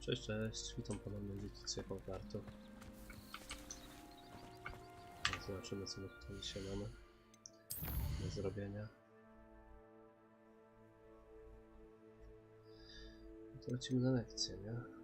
Cześć, cześć, witam ponownie w Dziedzictwie Hogwartu. Zobaczymy, co my tutaj dzisiaj mamy do zrobienia. To lecimy na lekcję, nie?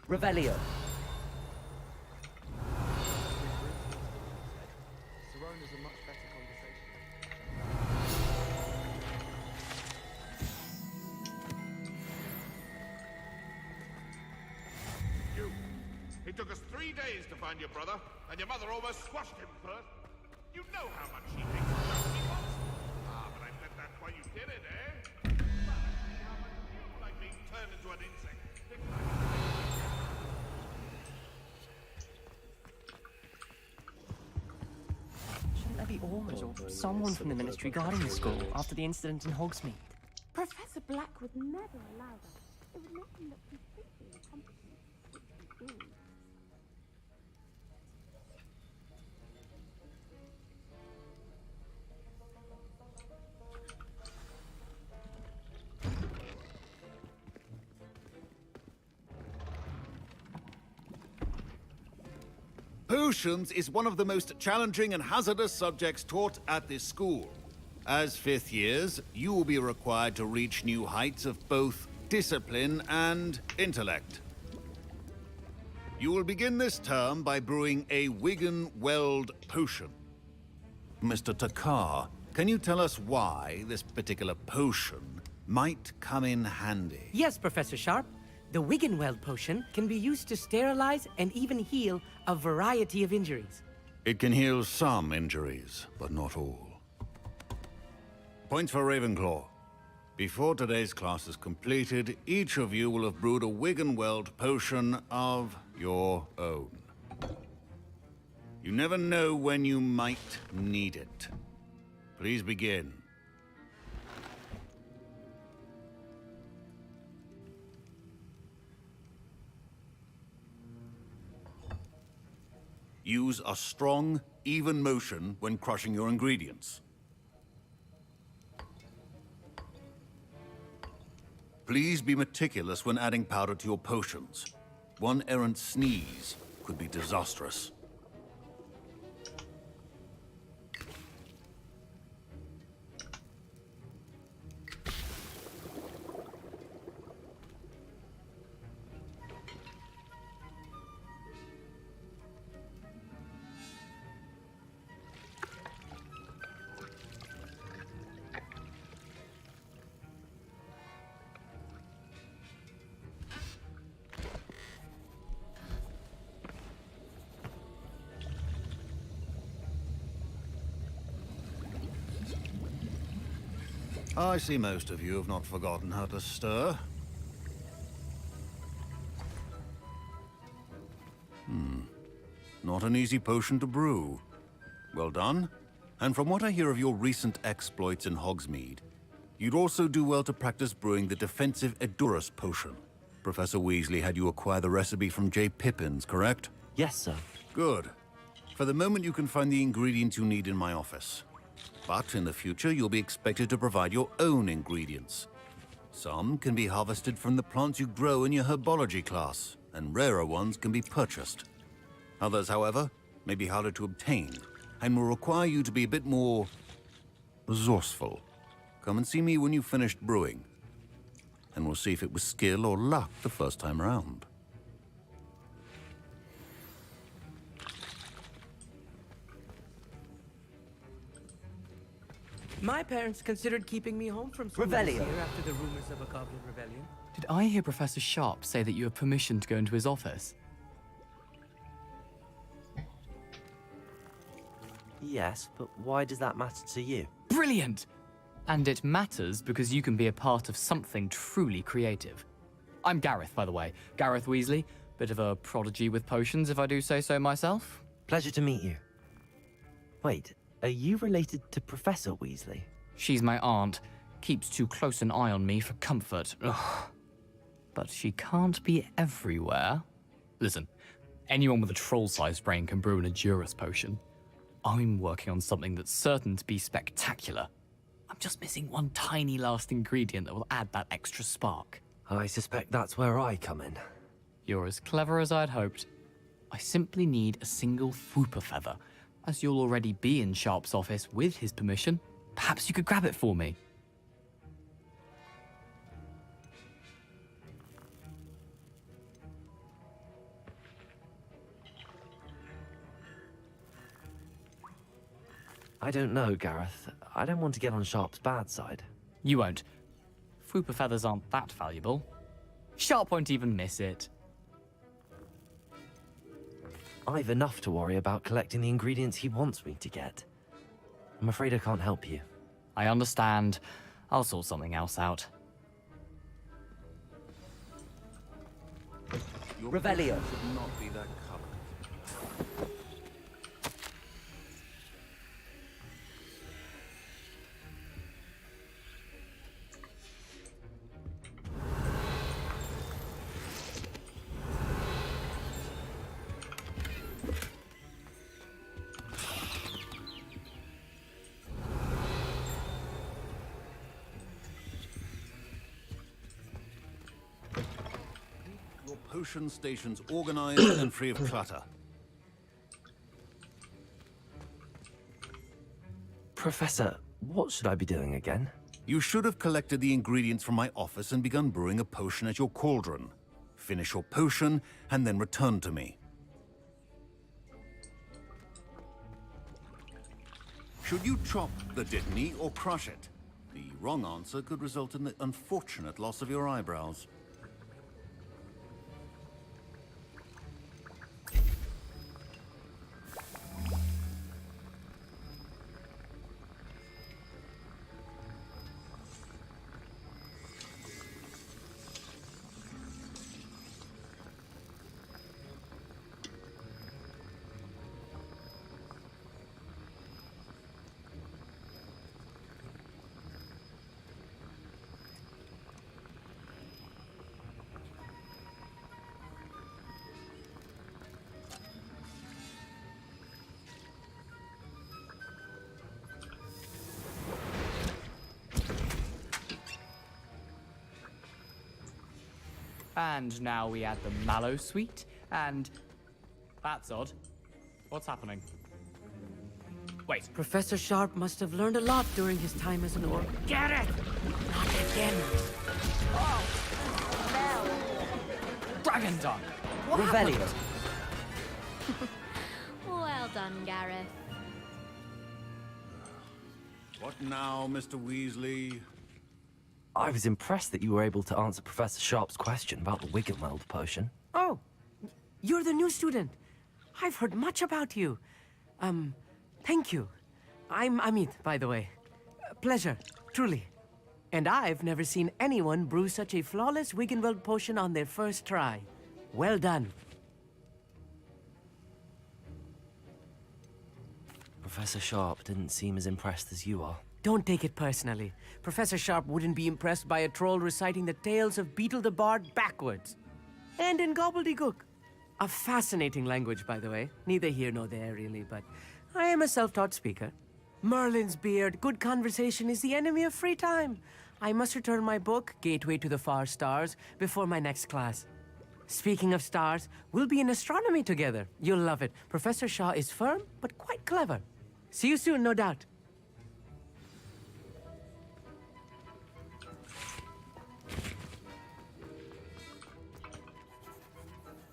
Revelio. Sirona's a much better conversation. You. It took us 3 days to find your brother, and your mother almost squashed him first. You know how much he hates dusty bots. Ah, but I bet that's why you did it, eh? Well, I see how much you like being turned into an insect. Shouldn't there be always or someone from the ministry guarding the school after the incident in Hogsmead? Professor Black would never allow that. It would make him look completely incompetent. Potions is one of the most challenging and hazardous subjects taught at this school. As fifth years, you will be required to reach new heights of both discipline and intellect. You will begin this term by brewing a Wigan-Weld potion. Mr. Takar, can you tell us why this particular potion might come in handy? Yes, Professor Sharp. The Wiggenweld potion can be used to sterilize and even heal a variety of injuries. It can heal some injuries, but not all. Points for Ravenclaw. Before today's class is completed, each of you will have brewed a Wiggenweld potion of your own. You never know when you might need it. Please begin. Use a strong, even motion when crushing your ingredients. Please be meticulous when adding powder to your potions. One errant sneeze could be disastrous. I see most of you have not forgotten how to stir. Not an easy potion to brew. Well done. And from what I hear of your recent exploits in Hogsmead, you'd also do well to practice brewing the defensive Edurus potion. Professor Weasley had you acquire the recipe from J. Pippin's, correct? Yes, sir. Good. For the moment, you can find the ingredients you need in my office. But in the future, you'll be expected to provide your own ingredients. Some can be harvested from the plants you grow in your herbology class, and rarer ones can be purchased. Others, however, may be harder to obtain, and will require you to be a bit more resourceful. Come and see me when you've finished brewing, and we'll see if it was skill or luck the first time around. My parents considered keeping me home from school this year after the rumors of a goblin rebellion. Did I hear Professor Sharp say that you have permission to go into his office? Yes, but why does that matter to you? Brilliant! And it matters because you can be a part of something truly creative. I'm Gareth, by the way. Gareth Weasley. Bit of a prodigy with potions, if I do say so myself. Pleasure to meet you. Wait, are you related to Professor Weasley? She's my aunt. Keeps too close an eye on me for comfort. Ugh. But she can't be everywhere. Listen, anyone with a troll-sized brain can brew an Edurus potion. I'm working on something that's certain to be spectacular. I'm just missing one tiny last ingredient that will add that extra spark. I suspect that's where I come in. You're as clever as I'd hoped. I simply need a single Fwooper feather. As you'll already be in Sharp's office with his permission, perhaps you could grab it for me. I don't know, Gareth. I don't want to get on Sharp's bad side. You won't. Fwooper feathers aren't that valuable. Sharp won't even miss it. I've enough to worry about collecting the ingredients he wants me to get. I'm afraid I can't help you. I understand. I'll sort something else out. Revelio should not be that colour. Potion stations organized and free of clutter. Professor, what should I be doing again? You should have collected the ingredients from my office and begun brewing a potion at your cauldron. Finish your potion and then return to me. Should you chop the dittany or crush it? The wrong answer could result in the unfortunate loss of your eyebrows. And now we add the mallow sweet, and... That's odd. What's happening? Wait, Professor Sharp must have learned a lot during his time as an orc. Gareth! Not again! Dragon Dog! Revelio. Well done, Gareth. What now, Mr. Weasley? I was impressed that you were able to answer Professor Sharp's question about the Wiggenweld potion. Oh, you're the new student. I've heard much about you. Thank you. I'm Amit, by the way. Pleasure, truly. And I've never seen anyone brew such a flawless Wiggenweld potion on their first try. Well done. Professor Sharp didn't seem as impressed as you are. Don't take it personally. Professor Sharp wouldn't be impressed by a troll reciting the tales of Beetle the Bard backwards. And in gobbledygook. A fascinating language, by the way. Neither here nor there, really, but I am a self-taught speaker. Merlin's beard, good conversation is the enemy of free time. I must return my book, Gateway to the Far Stars, before my next class. Speaking of stars, we'll be in astronomy together. You'll love it. Professor Shaw is firm, but quite clever. See you soon, no doubt.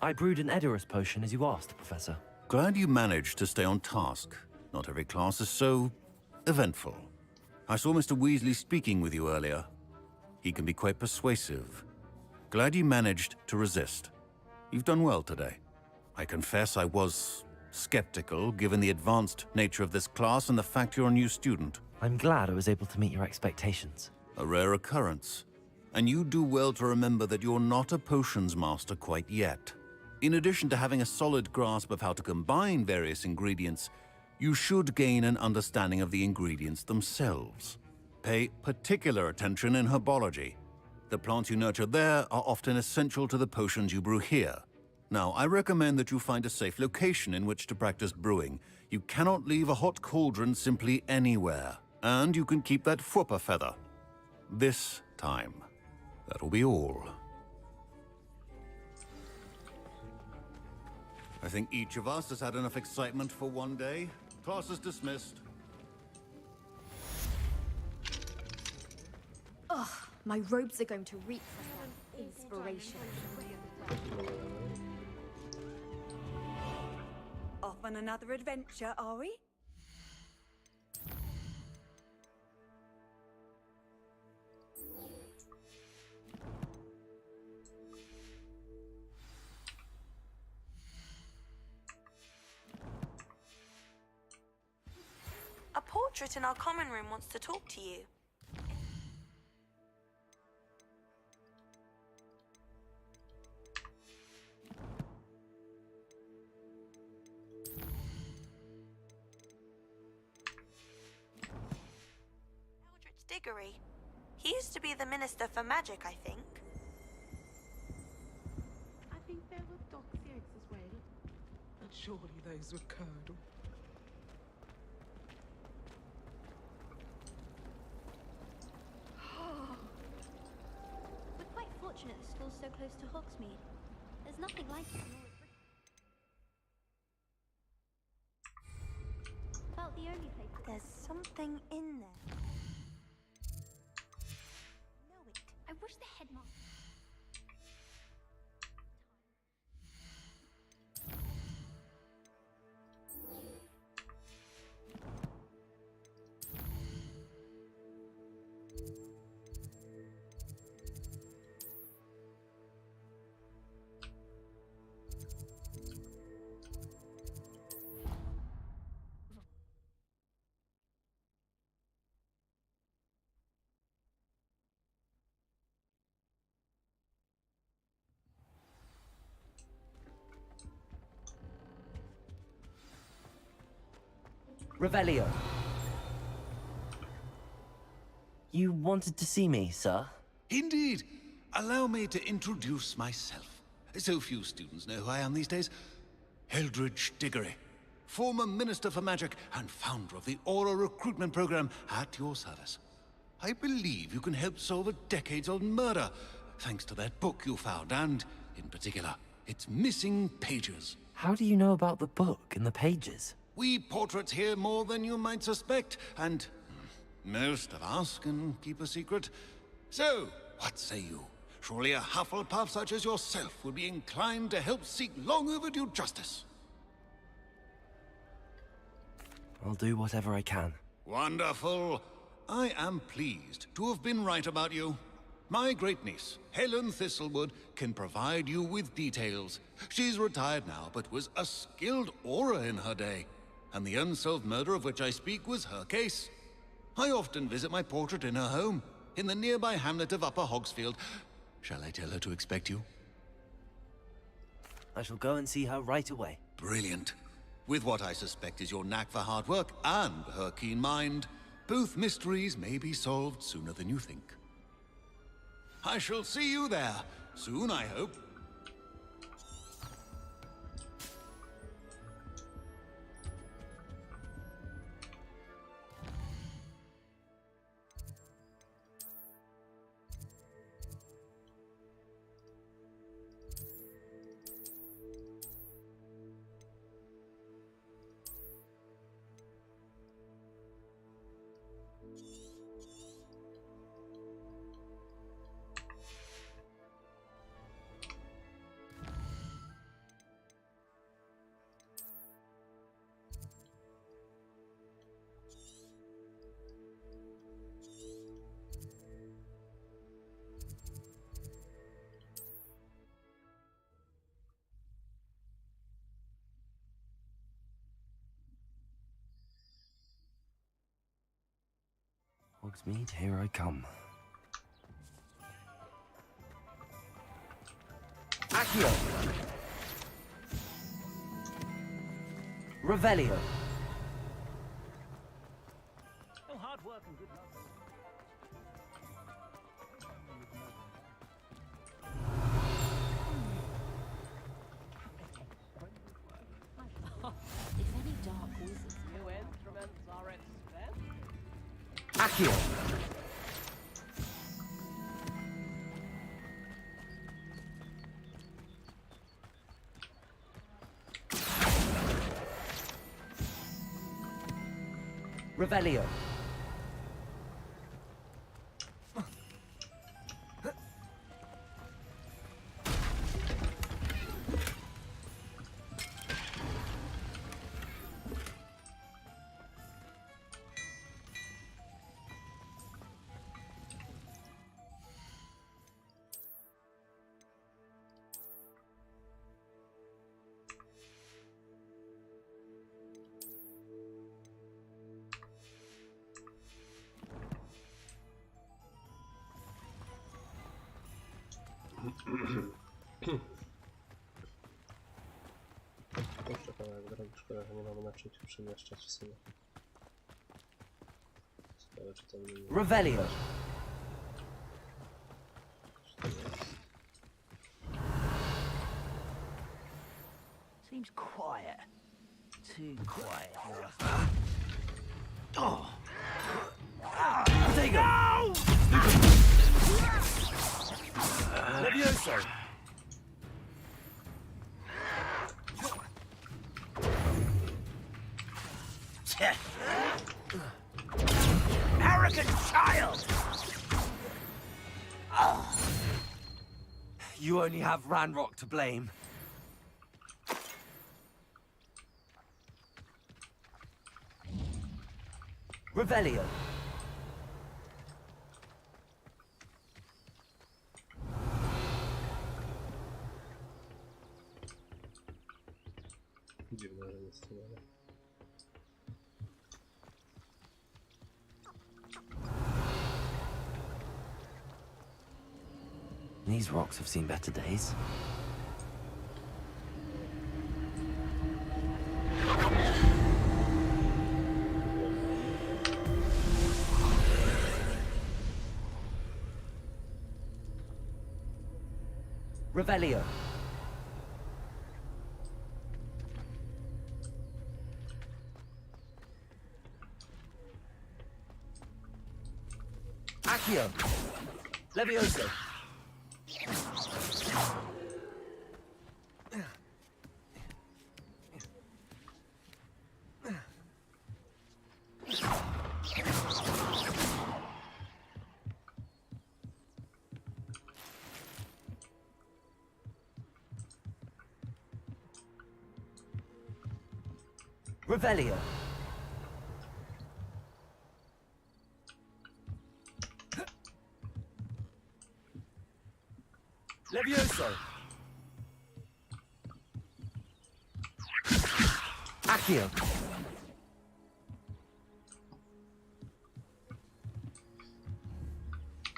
I brewed an Edurus potion as you asked, Professor. Glad you managed to stay on task. Not every class is so eventful. I saw Mr. Weasley speaking with you earlier. He can be quite persuasive. Glad you managed to resist. You've done well today. I confess I was skeptical, given the advanced nature of this class and the fact you're a new student. I'm glad I was able to meet your expectations. A rare occurrence. And you do well to remember that you're not a potions master quite yet. In addition to having a solid grasp of how to combine various ingredients, you should gain an understanding of the ingredients themselves. Pay particular attention in herbology. The plants you nurture there are often essential to the potions you brew here. Now, I recommend that you find a safe location in which to practice brewing. You cannot leave a hot cauldron simply anywhere. And you can keep that Fwooper feather. This time. That'll be all. I think each of us has had enough excitement for one day. Class is dismissed. Ugh, my robes are going to reek for inspiration. Off on another adventure, are we? A portrait in our common room wants to talk to you. Eldritch Diggory. He used to be the Minister for Magic, I think. I think there were dog's eggs as well. But surely those would curdle. We're quite fortunate the school's so close to Hogsmead. There's nothing like it in all of Britain. About the only place. There's something in there. Know it. I wish the headmaster. Revelio. You wanted to see me, sir? Indeed. Allow me to introduce myself. So few students know who I am these days. Eldritch Diggory, former Minister for Magic and founder of the Aura Recruitment Program at your service. I believe you can help solve a decades-old murder, thanks to that book you found, and, in particular, its missing pages. How do you know about the book and the pages? We portraits hear more than you might suspect, and most of us can keep a secret. So, what say you? Surely a Hufflepuff such as yourself would be inclined to help seek long overdue justice. I'll do whatever I can. Wonderful. I am pleased to have been right about you. My great-niece, Helen Thistlewood, can provide you with details. She's retired now, but was a skilled aura in her day. And the unsolved murder of which I speak was her case. I often visit my portrait in her home, in the nearby hamlet of Upper Hogsfield. Shall I tell her to expect you? I shall go and see her right away. Brilliant. With what I suspect is your knack for hard work and her keen mind, both mysteries may be solved sooner than you think. I shall see you there, soon I hope. Hogsmead, here I come. Accio! Revelio! Oh, hard work and good luck. If any dark wizards New instruments are expensive. Accio! Revelio! Jeszcze kawałek drogi, szkoda, że nie mamy na czym się przemieszczać w sumie. Ciekawe, czy to nie... Revelio! Seems quiet. Too quiet. Tego! Levioso! Arrogant child! You only have Ranrock to blame. Revelio. Dziwne, że jest to, ale... These rocks have seen better days. Revelio. Accio. Levioso. Revelio. Levioso. Accio.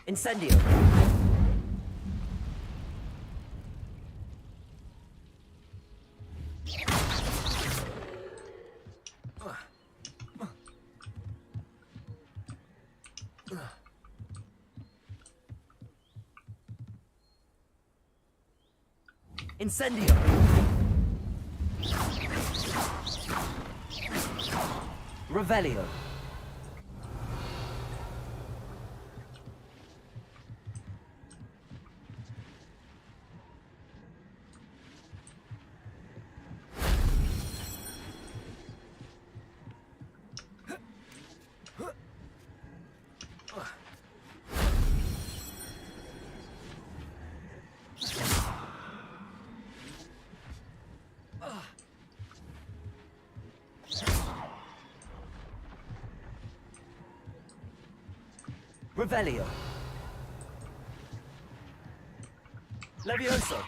Incendio. Incendio. Revelio. Revelio. Levioso.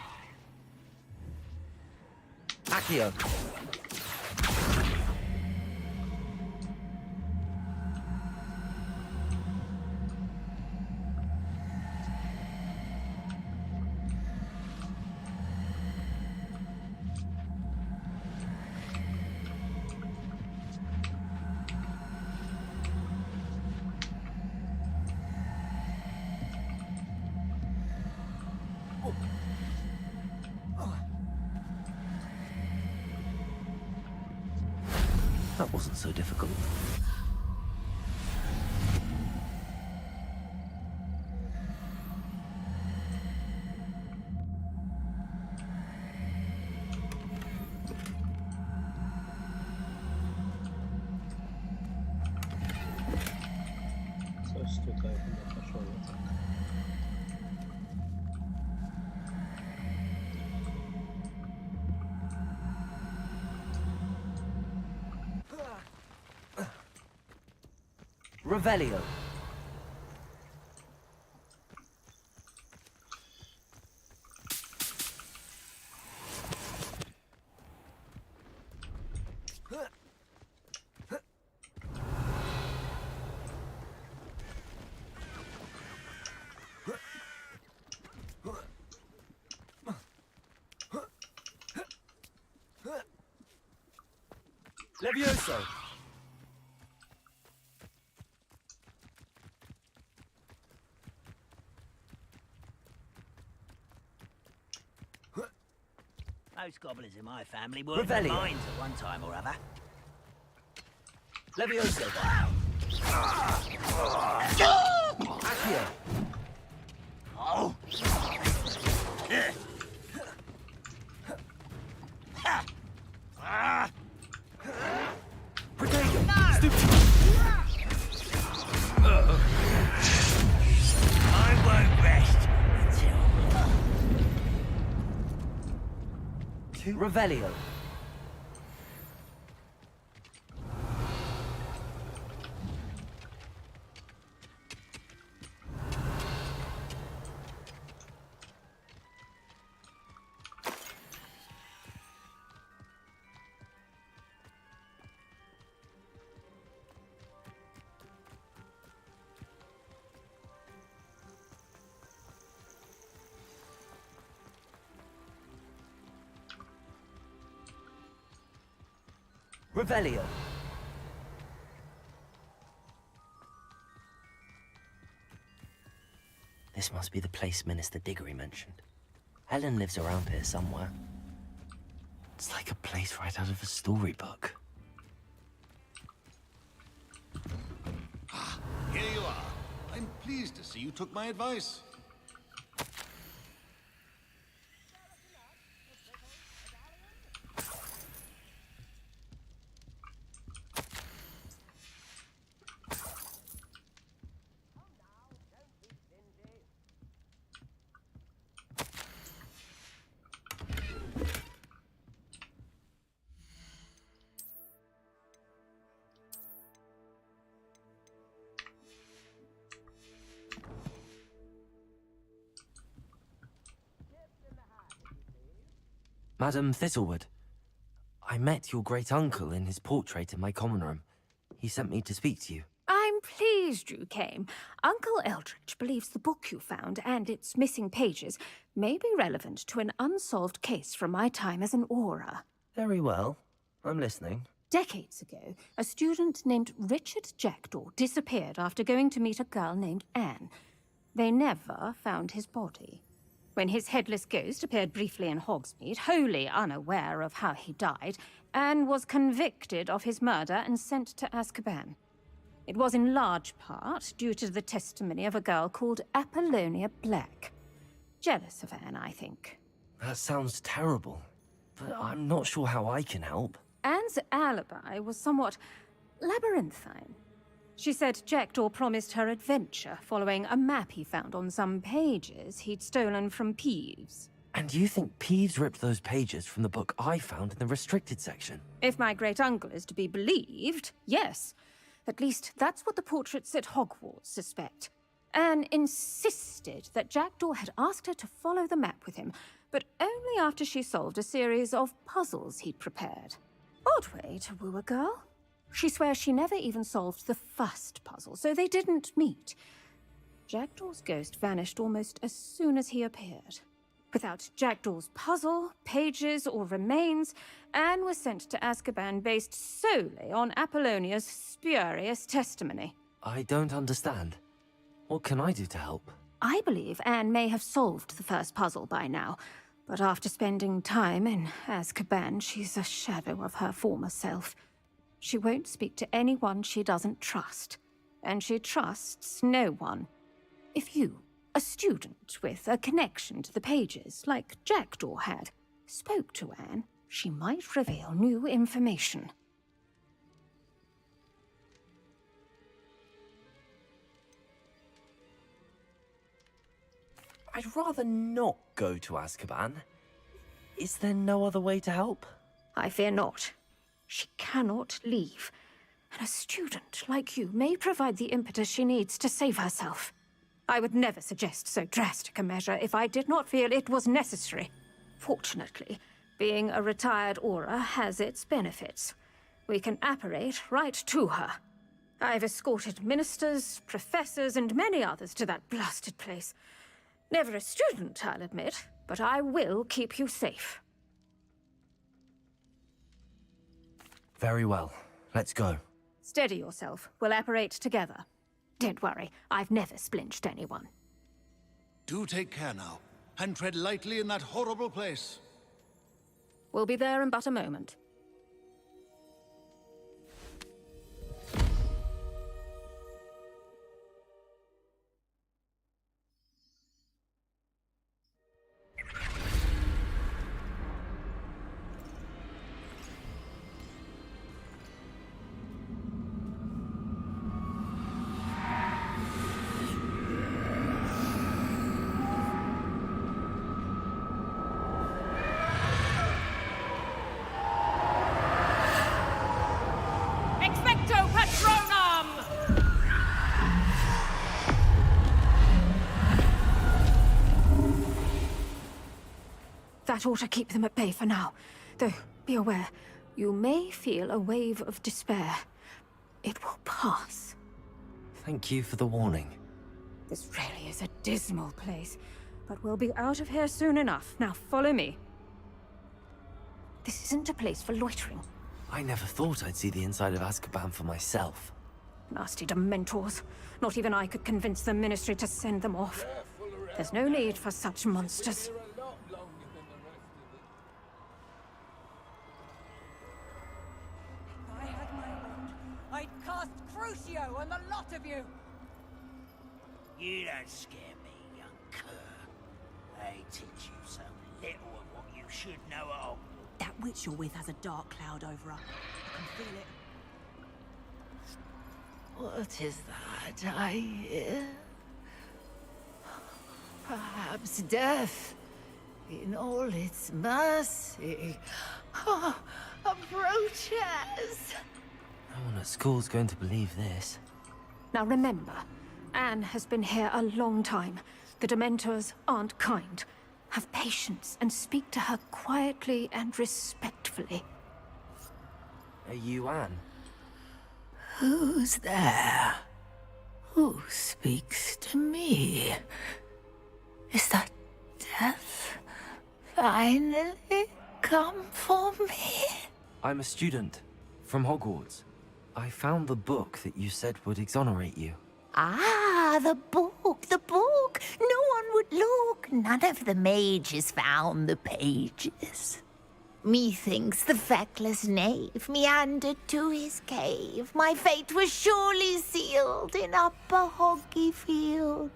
Accio. That wasn't so difficult. Coś tutaj chyba poszło nie tak. Revelio. Levioso. Most gobblers in my family were in Revelio. mines at one time or other. Levioso. Accio. Oh! Protego. I won't rest until... Revelio. Revelio. This must be the place Minister Diggory mentioned. Helen lives around here somewhere. It's like a place right out of a storybook. Here you are. I'm pleased to see you took my advice. Madam Thistlewood, I met your great-uncle in his portrait in my common room. He sent me to speak to you. I'm pleased you came. Uncle Eldridge believes the book you found and its missing pages may be relevant to an unsolved case from my time as an aura. Very well. I'm listening. Decades ago, a student named Richard Jackdaw disappeared after going to meet a girl named Anne. They never found his body. When his headless ghost appeared briefly in Hogsmead, wholly unaware of how he died, Anne was convicted of his murder and sent to Azkaban. It was in large part due to the testimony of a girl called Apollonia Black. Jealous of Anne, I think. That sounds terrible, but I'm not sure how I can help. Anne's alibi was somewhat labyrinthine. She said Jackdaw promised her adventure following a map he found on some pages he'd stolen from Peeves. And you think Peeves ripped those pages from the book I found in the restricted section? If my great-uncle is to be believed, yes. At least that's what the portraits at Hogwarts suspect. Anne insisted that Jackdaw had asked her to follow the map with him, but only after she solved a series of puzzles he'd prepared. Odd way to woo a girl. She swears she never even solved the first puzzle, so they didn't meet. Jackdaw's ghost vanished almost as soon as he appeared. Without Jackdaw's puzzle, pages, or remains, Anne was sent to Azkaban based solely on Apollonia's spurious testimony. I don't understand. What can I do to help? I believe Anne may have solved the first puzzle by now, but after spending time in Azkaban, she's a shadow of her former self. She won't speak to anyone she doesn't trust. And she trusts no one. If you, a student with a connection to the pages, like Jackdaw had, spoke to Anne, she might reveal new information. I'd rather not go to Azkaban. Is there no other way to help? I fear not. She cannot leave. And a student like you may provide the impetus she needs to save herself. I would never suggest so drastic a measure if I did not feel it was necessary. Fortunately, being a retired Auror has its benefits. We can apparate right to her. I've escorted ministers, professors, and many others to that blasted place. Never a student, I'll admit, but I will keep you safe. Very well. Let's go. Steady yourself. We'll apparate together. Don't worry, I've never splinched anyone. Do take care now, and tread lightly in that horrible place. We'll be there in but a moment. That ought to keep them at bay for now. Though, be aware, you may feel a wave of despair. It will pass. Thank you for the warning. This really is a dismal place, but we'll be out of here soon enough. Now follow me. This isn't a place for loitering. I never thought I'd see the inside of Azkaban for myself. Nasty Dementors. Not even I could convince the Ministry to send them off. There's no need for such monsters. If I had my wand, I'd cast Crucio on the lot of you! You don't scare me, young cur. They teach you so little of what you should know at all. That witch you're with has a dark cloud over her. I can feel it. What is that I hear? Perhaps death, in all its mercy, approaches. No one at school's going to believe this. Now remember, Anne has been here a long time. The Dementors aren't kind. Have patience and speak to her quietly and respectfully. Are you Anne? Who's there? Who speaks to me? Is that death finally come for me? I'm a student from Hogwarts. I found the book that you said would exonerate you. Ah, the book, the book. No one would look. None of the mages found the pages. Methinks the feckless knave meandered to his cave. My fate was surely sealed in Upper Hoggyfield.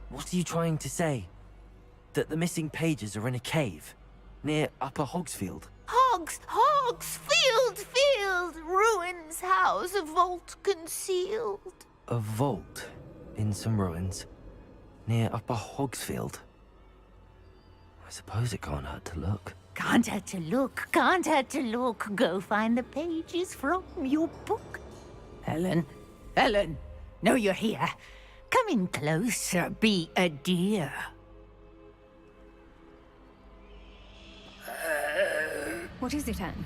What are you trying to say? That the missing pages are in a cave near Upper Hogsfield? Field, ruins house, a vault concealed. A vault in some ruins near Upper Hogsfield. I suppose it can't hurt to look. Can't hurt to look, can't hurt to look. Go find the pages from your book. Helen, know you're here. Come in closer, be a dear. What is it, Anne?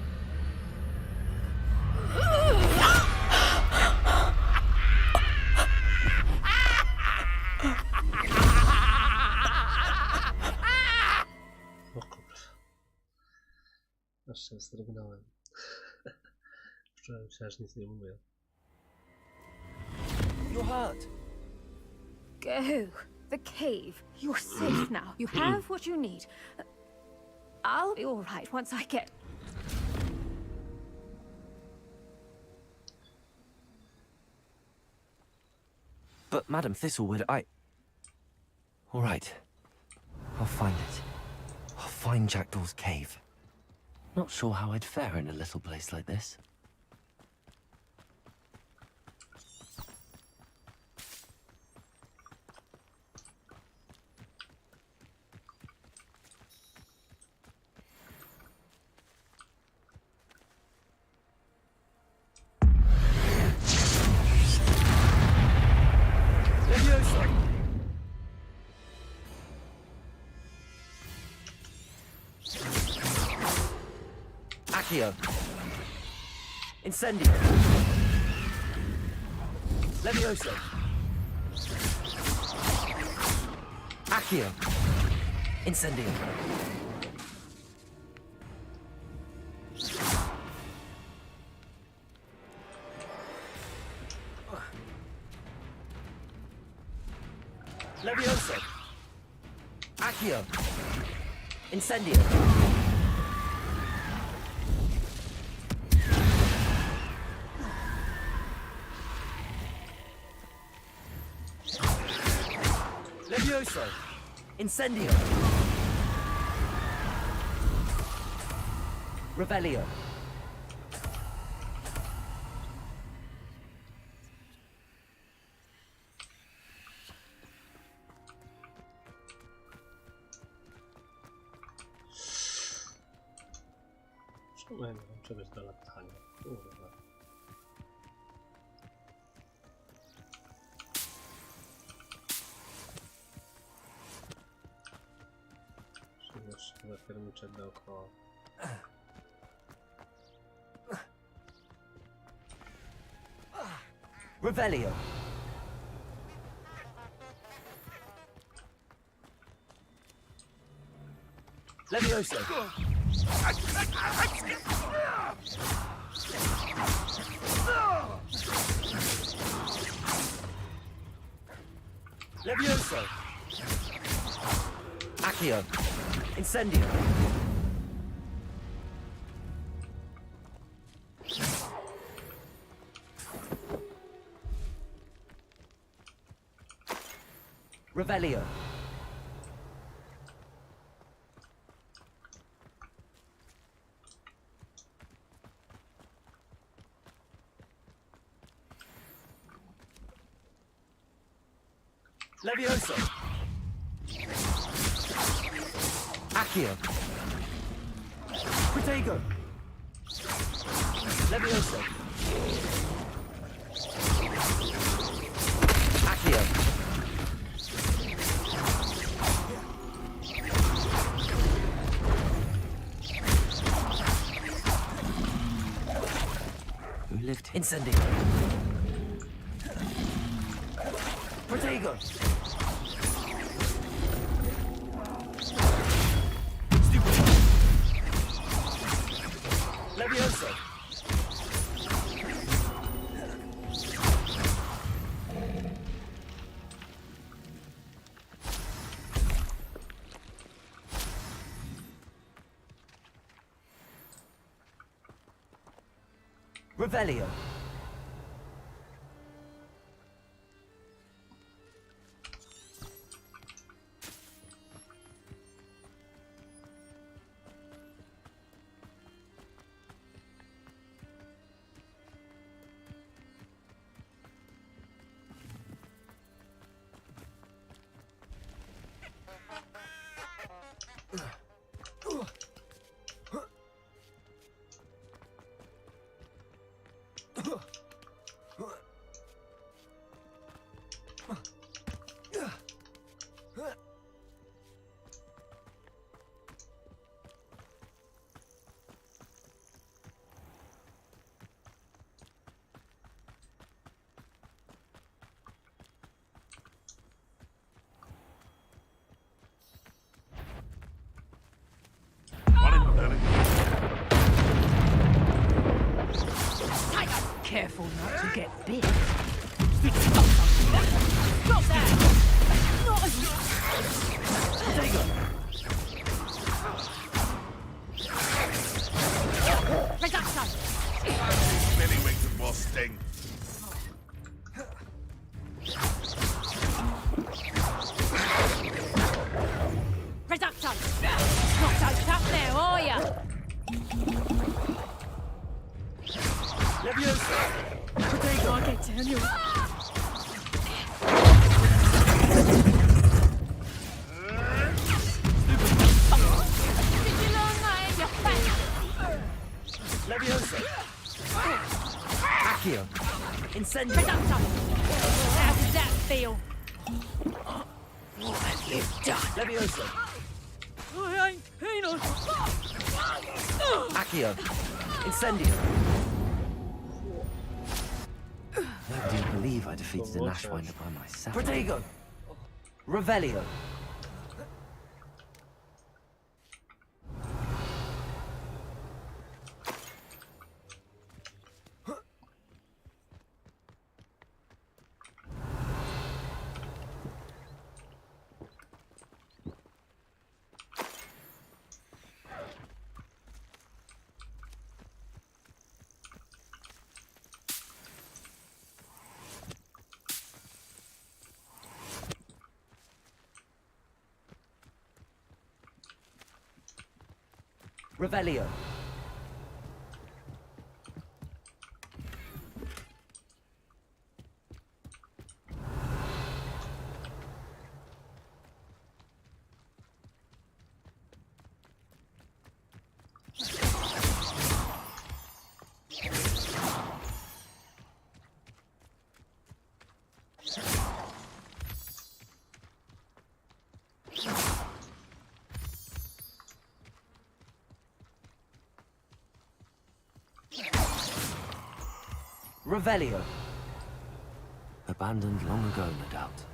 O kurwa. Aż się zdrgnąłem. Wczoraj myślałem, że nic nie mówię. You're hurt. Go. The cave. You're safe now. You have what you need. I'll be all right once I get... But, Madam Thistlewood, All right. I'll find it. I'll find Jackdaw's cave. Not sure how I'd fare in a little place like this. Accio. Incendio. Levioso. Accio. Incendio. Levioso. Accio. Incendio. Levioso. Incendio. Revelio. Czemu ja nie mam czegoś do latania? Kurwa. Chyba termiczek dookoła. Revelio. Levioso. Levioso. Accio. Incendio. Revelio. Levioso. Accio. Protego. Levioso. Accio. Who lived here? Incendio. Protego. Levioso. Revelio. Careful not to get bit. Stop that! Not as... Protego. Billywings and more sting. Reduction! Not so tough now, are ya? Potato, I get down you. Did you learn that in your Leviosa! Accio! Incendio! Reduction! How does that feel? What have you done? Leviosa! I ain't penal. Accio! Incendio! Nobody would believe I defeated an Ashwinder by myself. Protego! Revelio! Revelio. Revelio. Abandoned long ago, no doubt.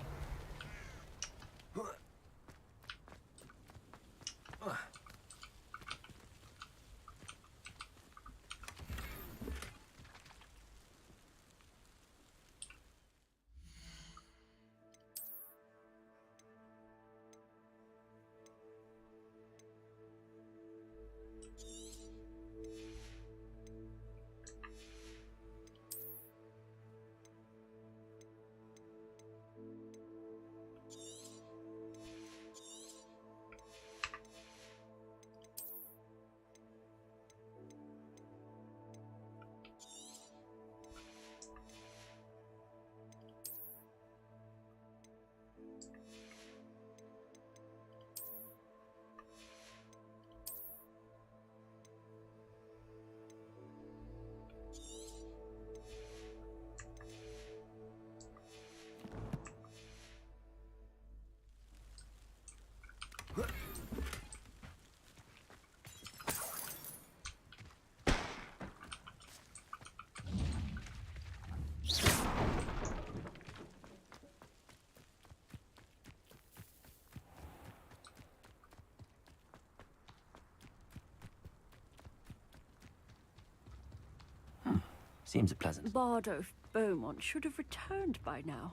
Seems pleasant. Bardo Beaumont should have returned by now.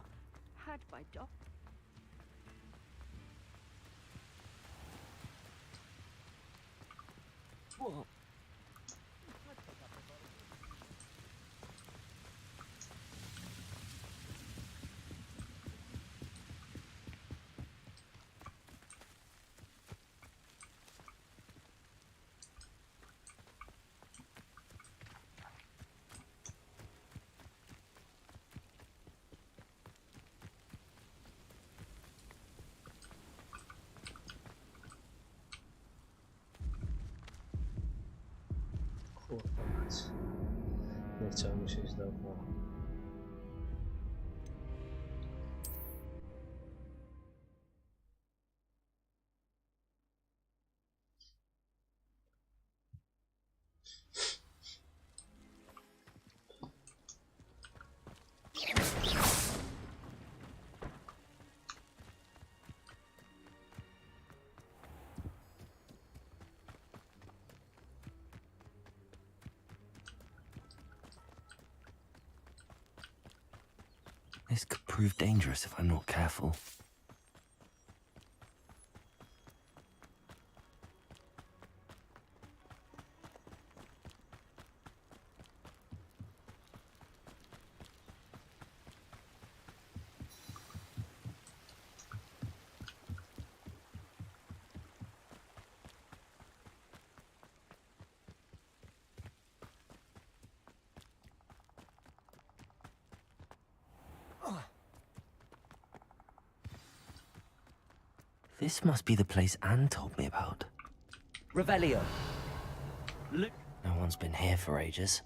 Had by doc. Whoa. Kurwa mać. Nie chciałem mi się iść dookoła. This could prove dangerous if I'm not careful. This must be the place Anne told me about. Revelio. No one's been here for ages.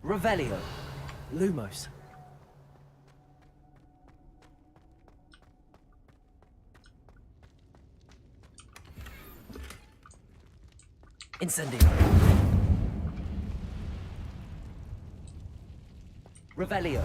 Revelio. Lumos. Incendio. Revelio.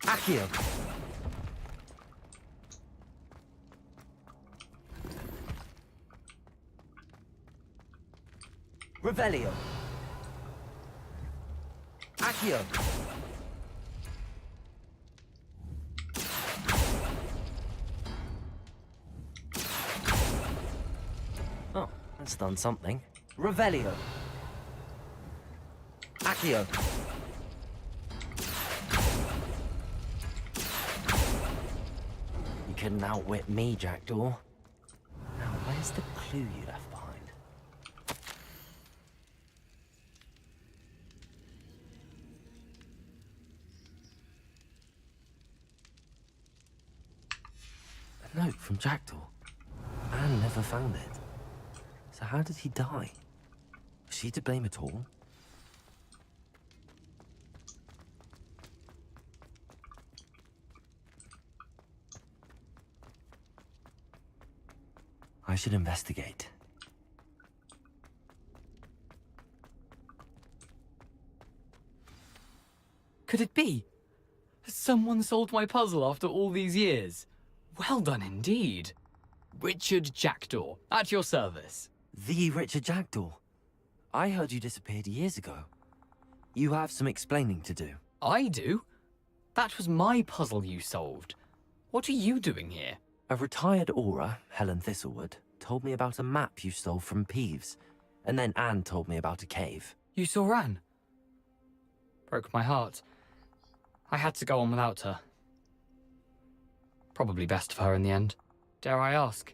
Accio. Revelio. Accio. Oh, that's done something. Revelio. Accio. You couldn't outwit me, Jackdaw. Now, where's the clue you left behind? A note from Jackdaw. Anne never found it. So how did he die? Was she to blame at all? I should investigate. Could it be? Has someone solved my puzzle after all these years? Well done indeed. Richard Jackdaw, at your service. The Richard Jackdaw. I heard you disappeared years ago. You have some explaining to do. I do? That was my puzzle you solved. What are you doing here? A retired aura, Helen Thistlewood, told me about a map you stole from Peeves, and then Anne told me about a cave. You saw Anne? Broke my heart. I had to go on without her. Probably best for her in the end. Dare I ask?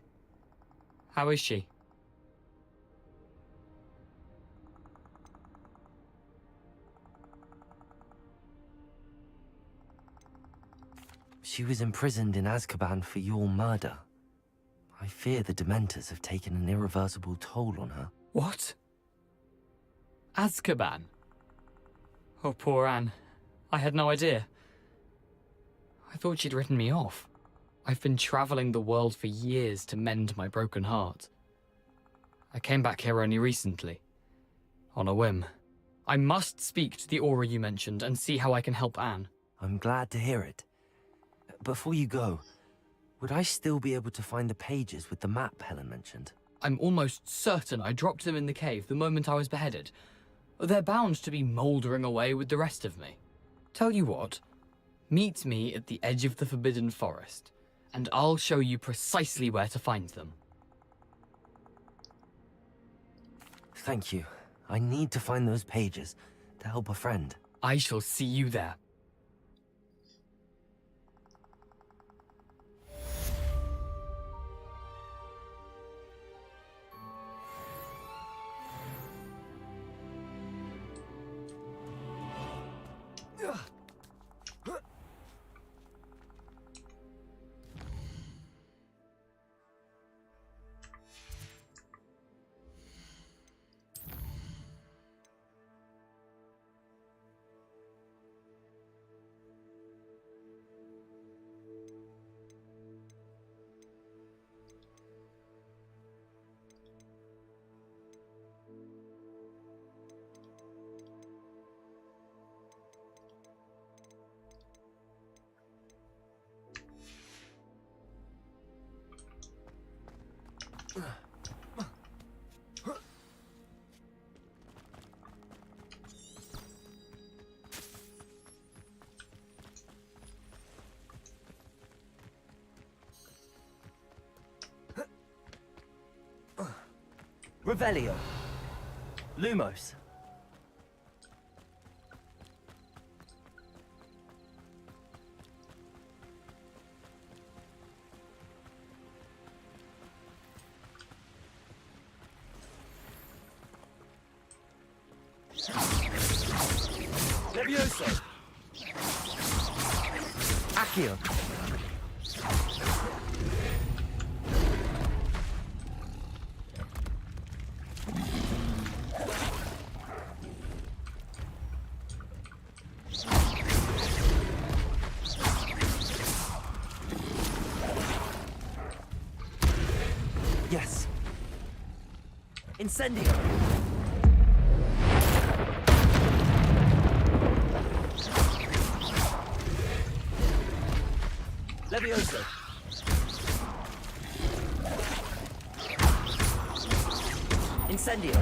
How is she? She was imprisoned in Azkaban for your murder. I fear the Dementors have taken an irreversible toll on her. What? Azkaban? Oh, poor Anne. I had no idea. I thought she'd written me off. I've been traveling the world for years to mend my broken heart. I came back here only recently. On a whim. I must speak to the aura you mentioned and see how I can help Anne. I'm glad to hear it. Before you go, would I still be able to find the pages with the map Helen mentioned? I'm almost certain I dropped them in the cave the moment I was beheaded. They're bound to be mouldering away with the rest of me. Tell you what, meet me at the edge of the Forbidden Forest, and I'll show you precisely where to find them. Thank you. I need to find those pages to help a friend. I shall see you there. Revelio. Lumos. Levioso! Accio! Yes. Incendio! Levioso! Incendio!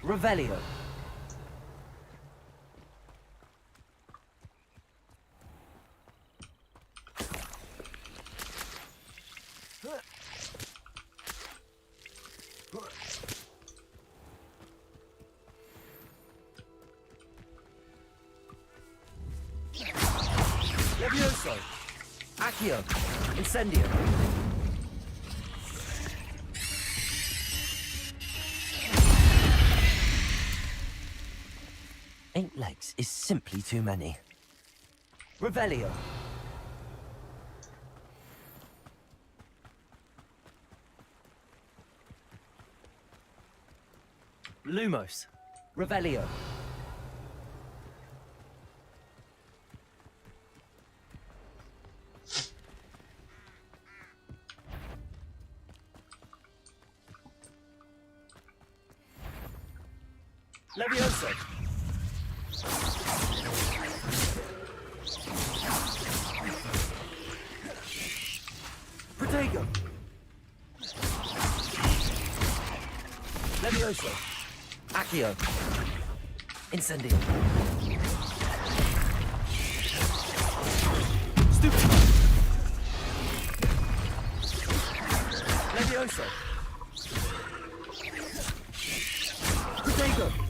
Revelio. Levioso. Accio. Incendio. Eight legs is simply too many. Revelio. Lumos. Revelio. Levioso. Protego. Levioso. Accio. Incendio. Stupid. Levioso. Protego.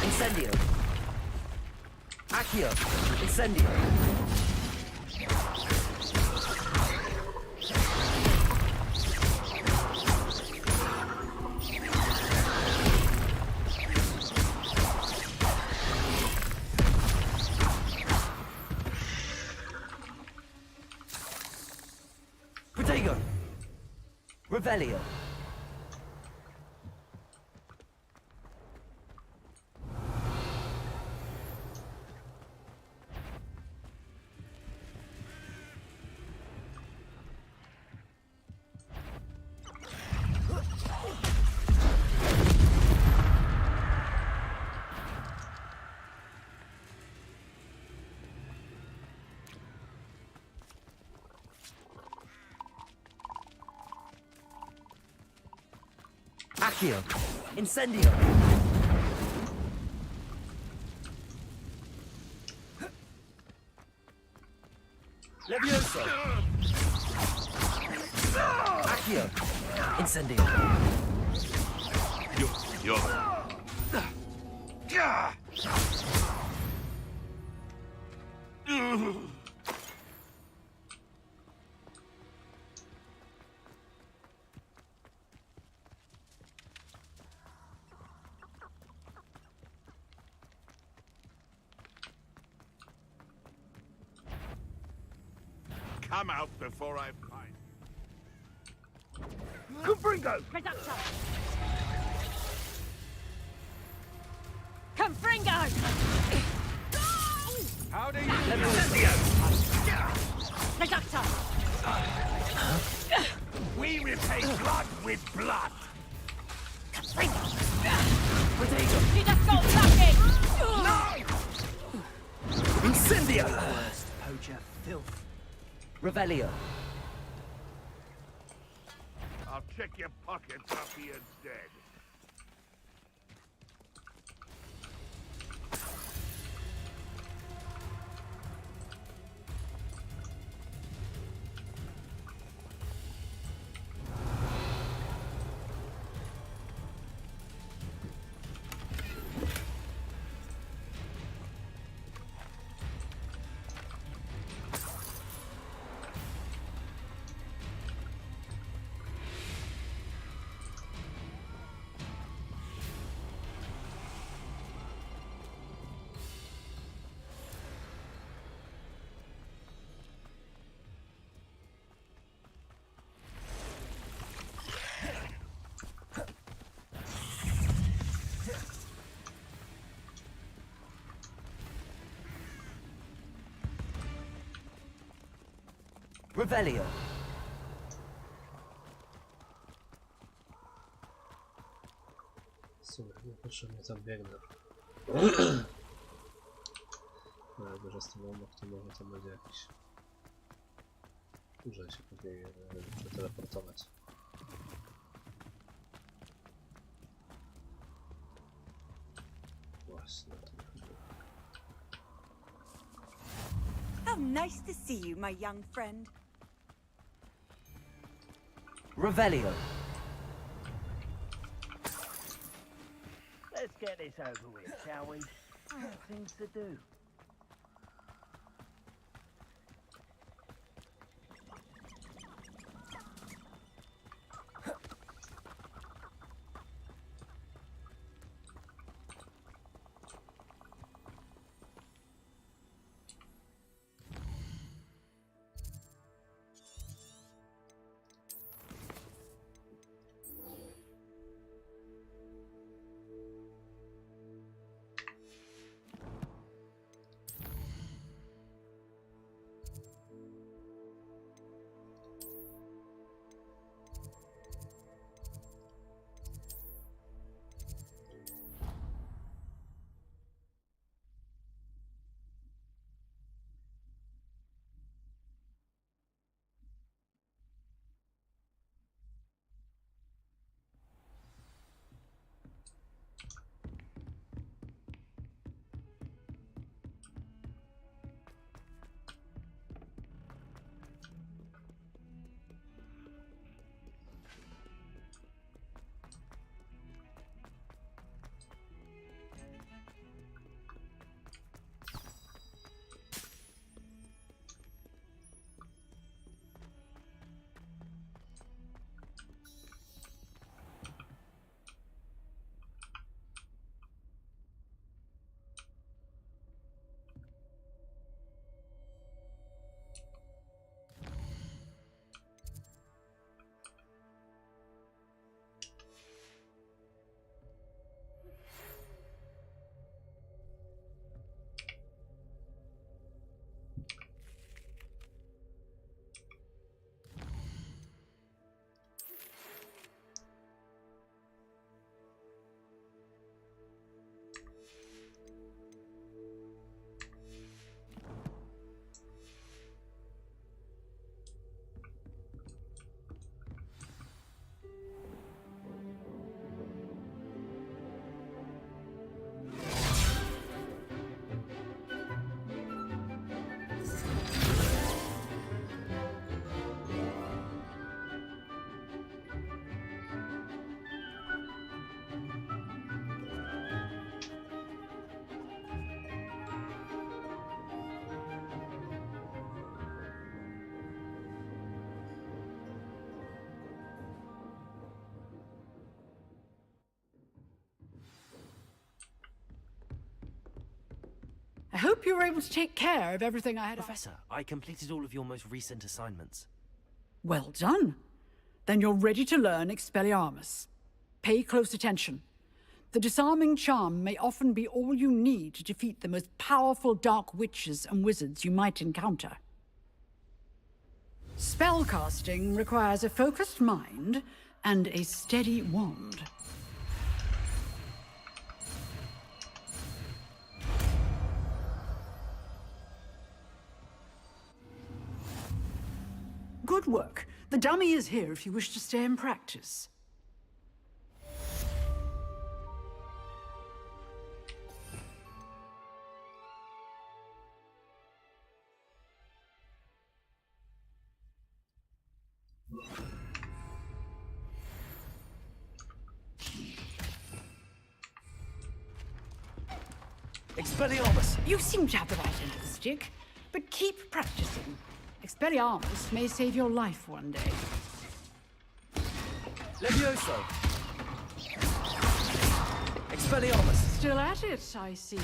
Incendio. Accio. Incendio. Protego. Revelio. Accio. Incendio. Levioso. Accio. Incendio. Yo. Come out before I find. Confringo! Production. Confringo! How do you Production. We repay blood with blood. She just got lucky! Incendio! Worst poacher filth. Revelio. I'll check your pockets after you're dead. Revelio. Słuchaj, niepotrzebnie tam biegnę. No jakby, że z tym obok, to może tam będzie jakiś... Że się pewnie przeteleportować. Właśnie, to How nice to see you, my young friend. Revelio. Let's get this over with, shall we? I have things to do. I hope you were able to take care of everything I had. Professor, I completed all of your most recent assignments. Well done. Then you're ready to learn Expelliarmus. Pay close attention. The disarming charm may often be all you need to defeat the most powerful dark witches and wizards you might encounter. Spellcasting requires a focused mind and a steady wand. Good work. The dummy is here if you wish to stay and practice. Expelliarmus! You seem to have the right end of the stick, but keep practicing. Expelliarmus may save your life one day. Levioso! Expelliarmus! Still at it, I see.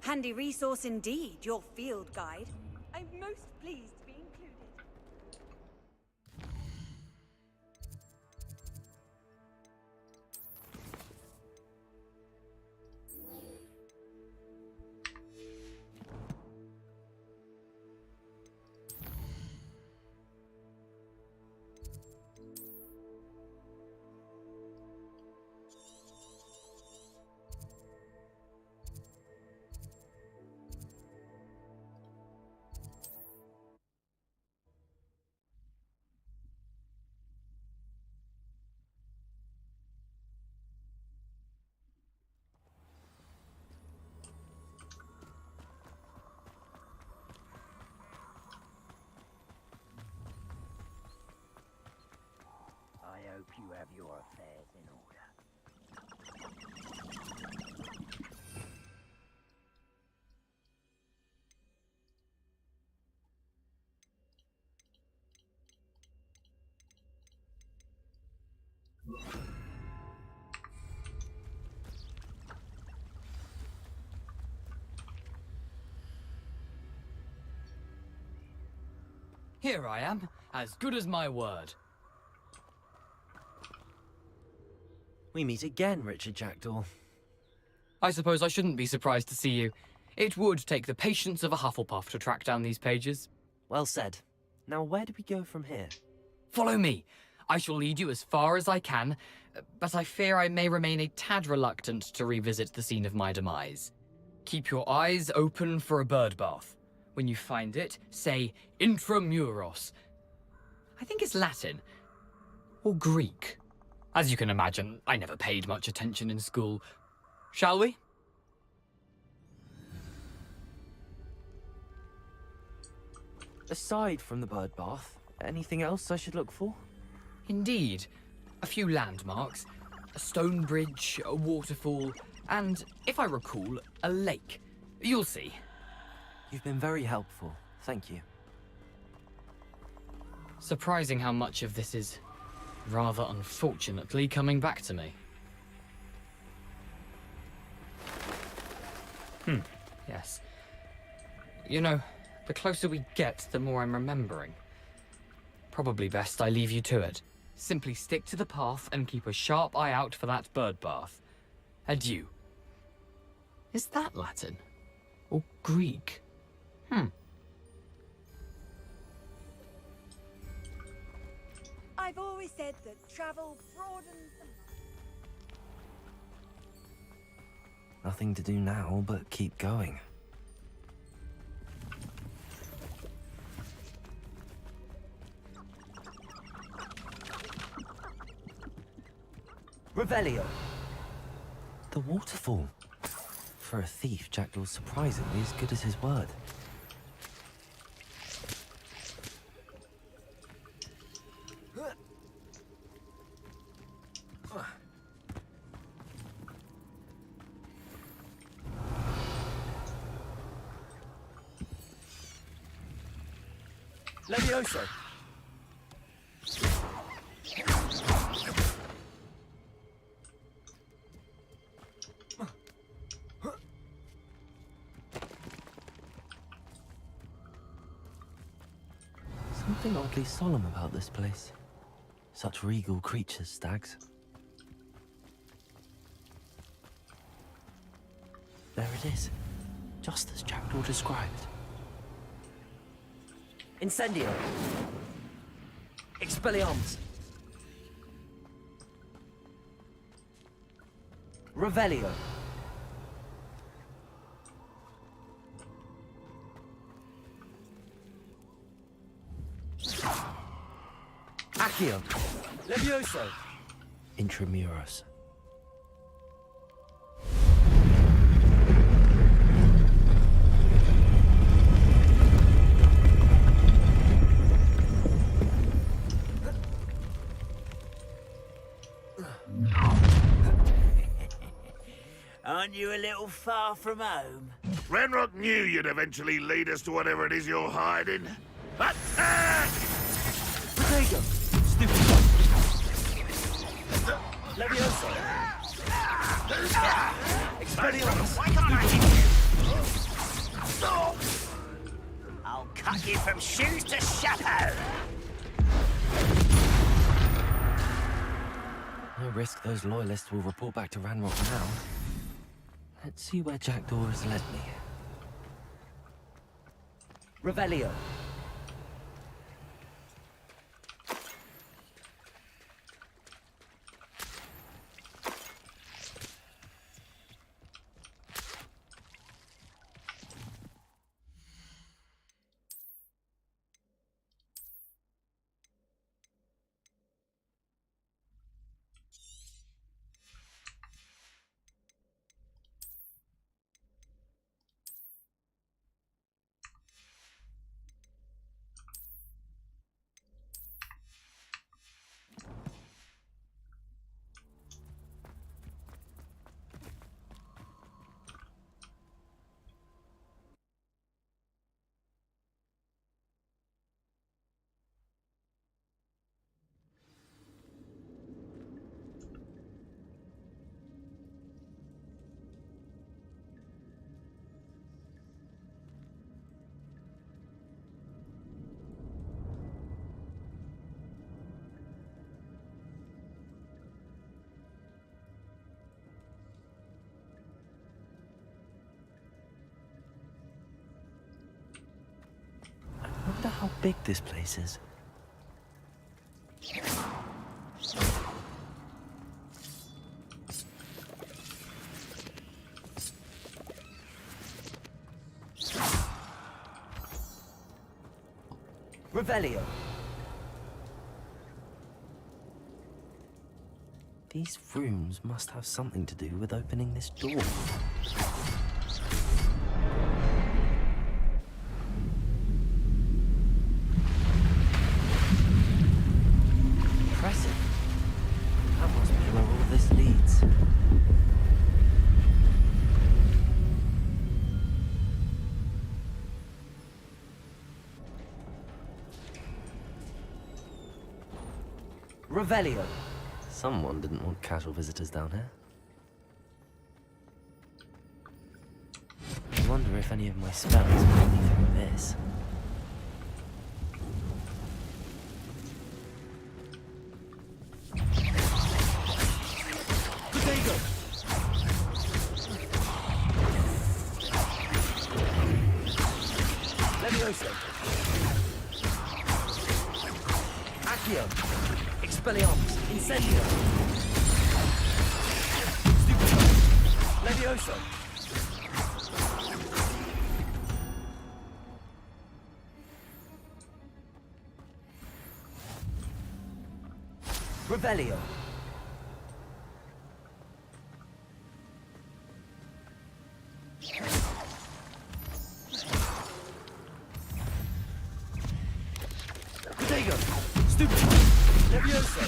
Handy resource indeed, your field guide. I'm most pleased to be included. I hope you have your affairs in order. Here I am, as good as my word. We meet again, Richard Jackdaw. I suppose I shouldn't be surprised to see you. It would take the patience of a Hufflepuff to track down these pages. Well said. Now, where do we go from here? Follow me. I shall lead you as far as I can, but I fear I may remain a tad reluctant to revisit the scene of my demise. Keep your eyes open for a bird bath. When you find it, say intramuros. I think it's Latin. Or Greek. As you can imagine, I never paid much attention in school. Shall we? Aside from the bird bath, anything else I should look for? Indeed. A few landmarks. A stone bridge, a waterfall, and, if I recall, a lake. You'll see. You've been very helpful. Thank you. Surprising how much of this is, rather unfortunately, coming back to me. Yes. You know, the closer we get, the more I'm remembering. Probably best I leave you to it. Simply stick to the path and keep a sharp eye out for that bird bath. Adieu. Is that Latin? Or Greek? I've always said that travel broadens the mind. Nothing to do now but keep going. Revelio! The waterfall. For a thief, Jackdaw's surprisingly as good as his word. Levioso! Something oddly solemn about this place. Such regal creatures, stags. There it is, just as Jackdaw described. Incendio! Expelliarmus! Revelio! Accio. Levioso. Intramuros. Aren't you a little far from home? Renrock knew you'd eventually lead us to whatever it is you're hiding. Attack! Potato. Stupid. Levioso. Expelliarmus. Why can't I hit you? Stop! I'll cut you from shoes to chapeau! No risk those loyalists will report back to Ranrock now. Let's see where Jackdaw has led me. Revelio. I wonder how big this place is. Revelio. These rooms must have something to do with opening this door. Impressive. That must be where all this leads. Revelio. Someone didn't want casual visitors down here. I wonder if any of my spells will me through this. Potato! Levioso! Accio! Expelliarmus! Incendio! Stupid! Levioso! Revelio! Potato! Stupid! Levioso!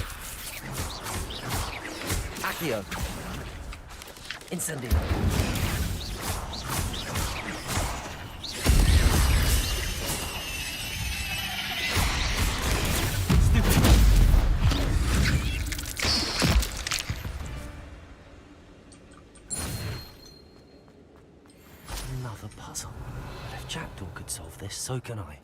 Accio! Incendio! Another puzzle. But if Jackdaw could solve this, so can I.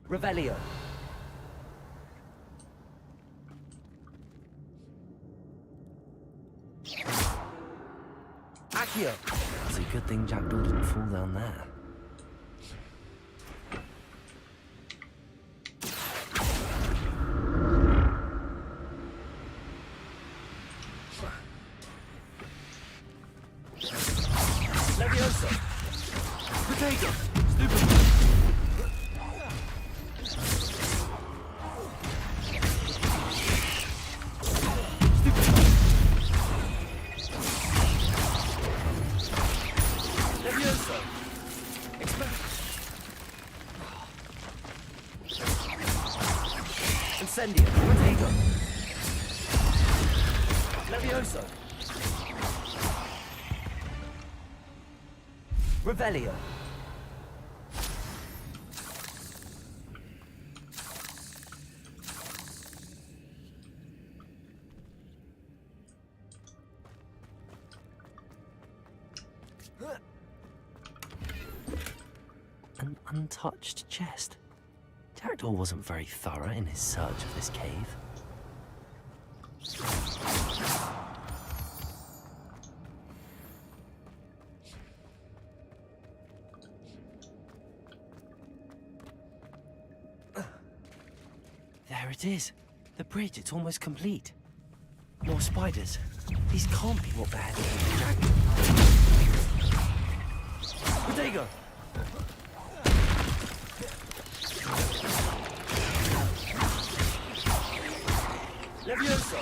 Revelio. Accio. It's a good thing Jackdaw didn't fall down there. Levioso. Potato. Stupid. Incendio. Potato. Levioso. Revelio. An untouched chest. Jackdaw wasn't very thorough in his search of this cave. There it is. The bridge, it's almost complete. More spiders. These can't be what they're heading for, Jackdaw. Bodega! Levioso!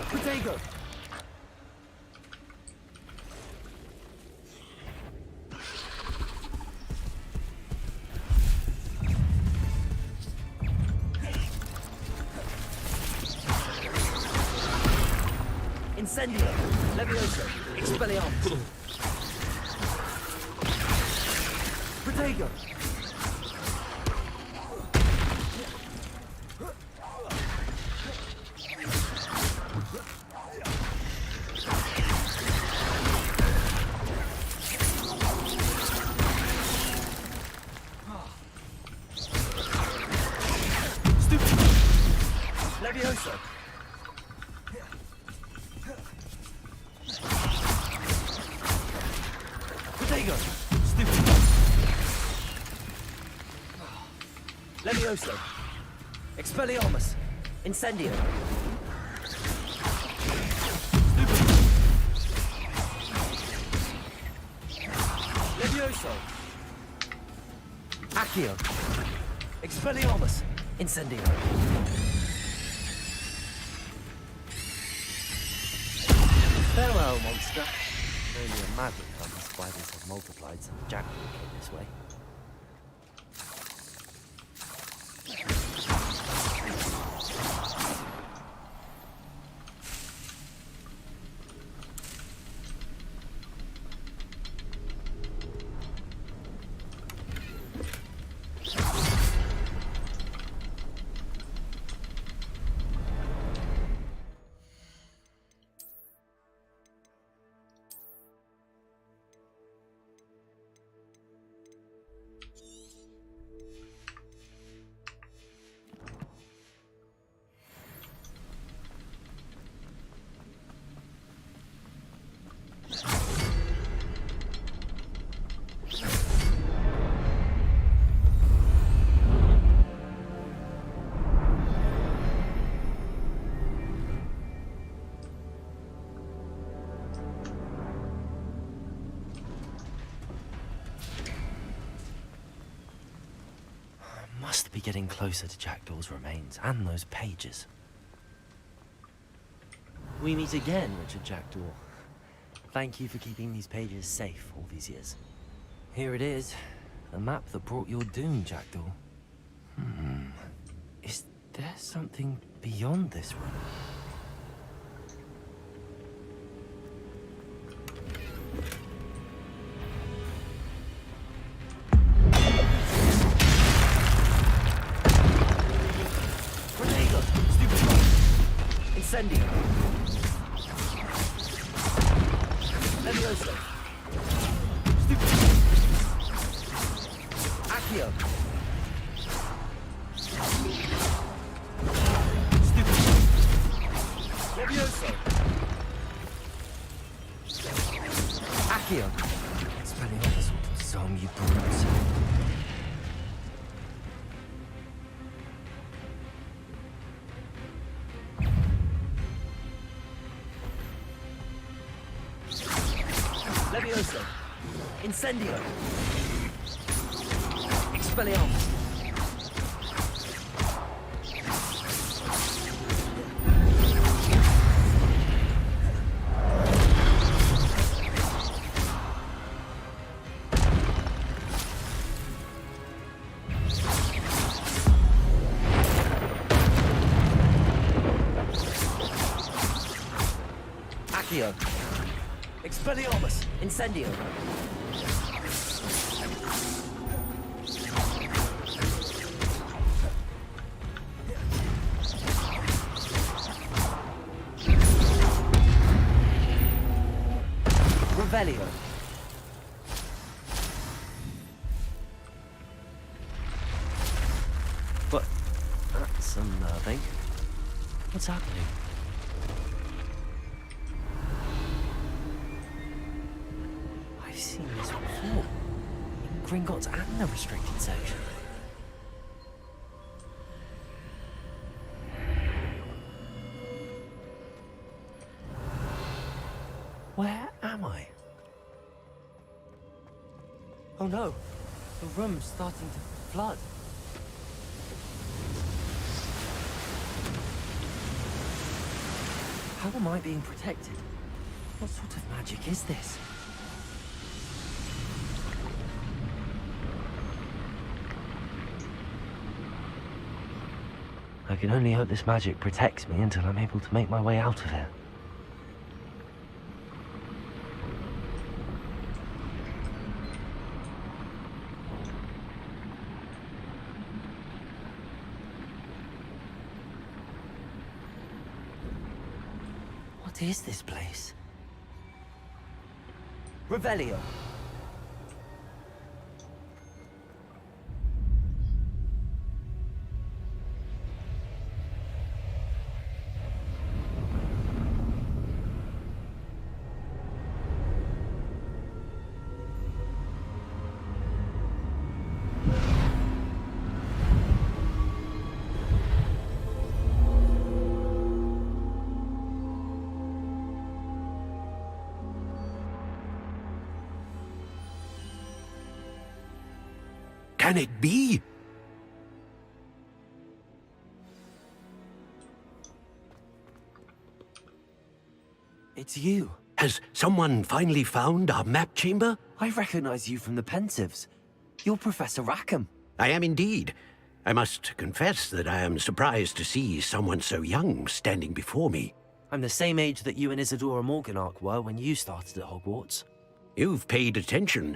Potato! Incendio! Levioso! Expelliarmus! Protego! Stupid! Levioso! Stupid. Levioso. Expelliarmus. Incendio. Stupid. Levioso. Accio. Expelliarmus. Incendio. Farewell, monster. Only a magic how the spiders have multiplied since Jackdaw came this way. Must be getting closer to Jackdaw's remains and those pages. We meet again, Richard Jackdaw. Thank you for keeping these pages safe all these years. Here it is, the map that brought your doom, Jackdaw. Is there something beyond this room? Stupefy. Incendio. Levioso. Stupefy. Accio. Stupefy. Levioso. Accio. Spelling all the sort of song, you brutes. Levioso. Incendio. Expelliarmus. Accio. Expelliarmus. Incendio. Revelio. But that's unnerving. What's happening? I've seen this before. In Gringotts and the restricted section. Where am I? Oh no, the room's starting to flood. How am I being protected? What sort of magic is this? I can only hope this magic protects me until I'm able to make my way out of here. What is this place? Revelio. Can it be? It's you. Has someone finally found our map chamber? I recognize you from the Pensives. You're Professor Rackham. I am indeed. I must confess that I am surprised to see someone so young standing before me. I'm the same age that you and Isadora Morganach were when you started at Hogwarts. You've paid attention,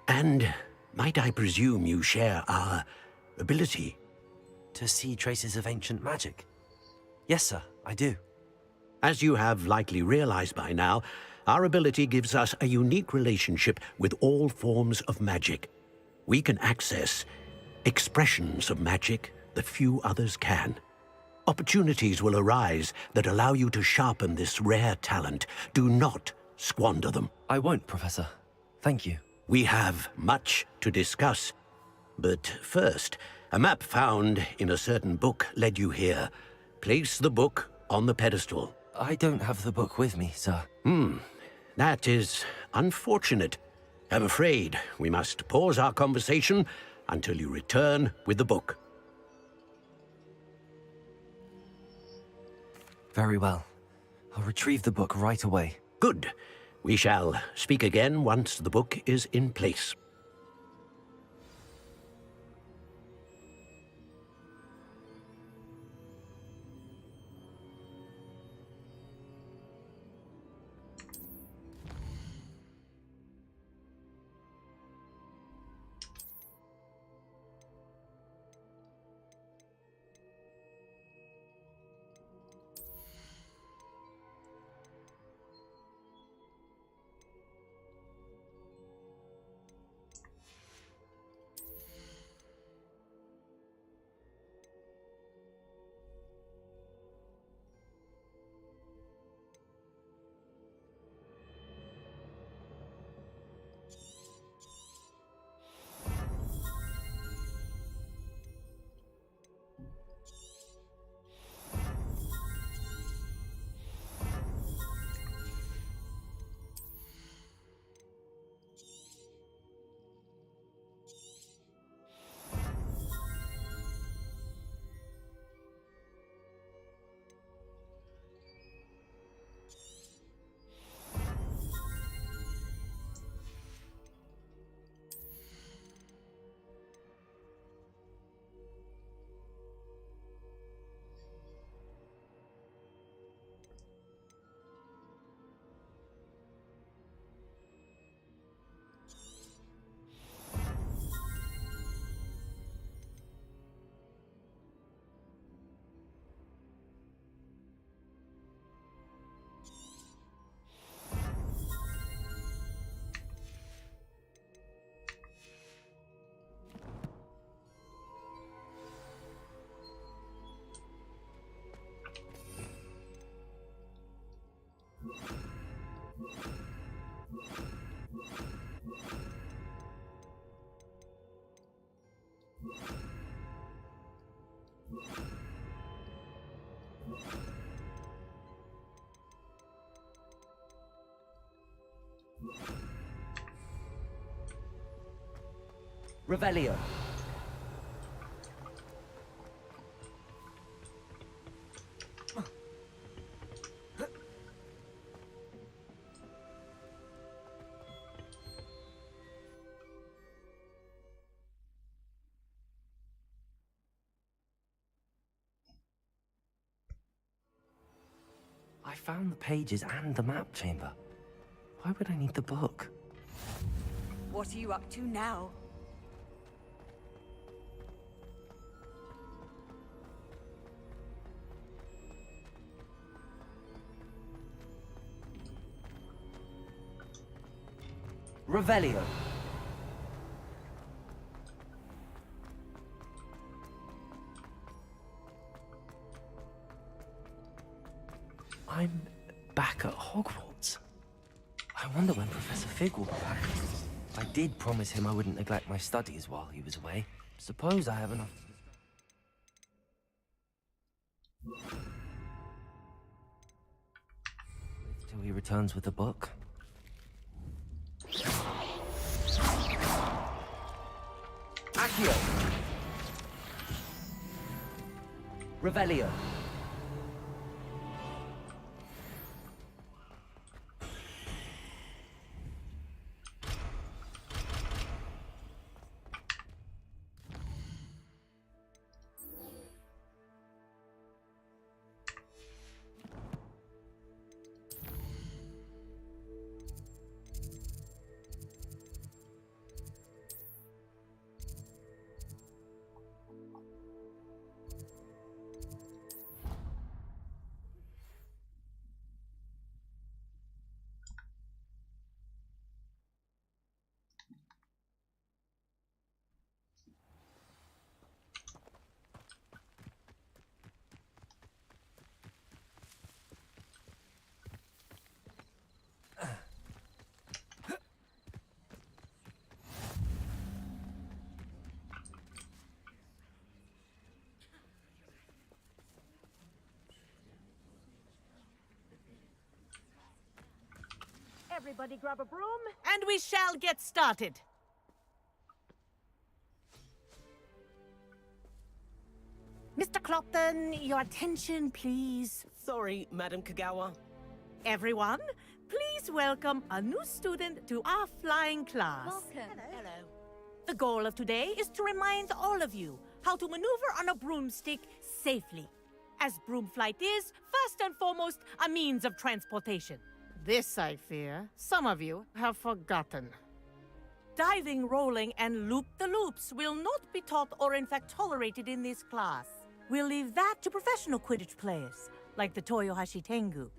and might I presume you share our ability? To see traces of ancient magic? Yes, sir, I do. As you have likely realized by now, our ability gives us a unique relationship with all forms of magic. We can access expressions of magic that few others can. Opportunities will arise that allow you to sharpen this rare talent. Do not squander them. I won't, Professor. Thank you. We have much to discuss. But first, a map found in a certain book led you here. Place the book on the pedestal. I don't have the book with me, sir. That is unfortunate. I'm afraid we must pause our conversation until you return with the book. Very well. I'll retrieve the book right away. Good. We shall speak again once the book is in place. Revelio. I found the pages and the map chamber. Why would I need the book? What are you up to now? Revelio. I'm back at Hogwarts. I wonder when Professor Fig will be back. I did promise him I wouldn't neglect my studies while he was away. Suppose I have enough. Till he returns with the book. Accio! Revelio. Everybody grab a broom. And we shall get started. Mr. Clopton, your attention, please. Sorry, Madam Kagawa. Everyone, please welcome a new student to our flying class. Welcome. Hello. The goal of today is to remind all of you how to maneuver on a broomstick safely, as broom flight is, first and foremost, a means of transportation. This, I fear, some of you have forgotten. Diving, rolling, and loop-the-loops will not be taught or in fact tolerated in this class. We'll leave that to professional Quidditch players, like the Toyohashi Tengu.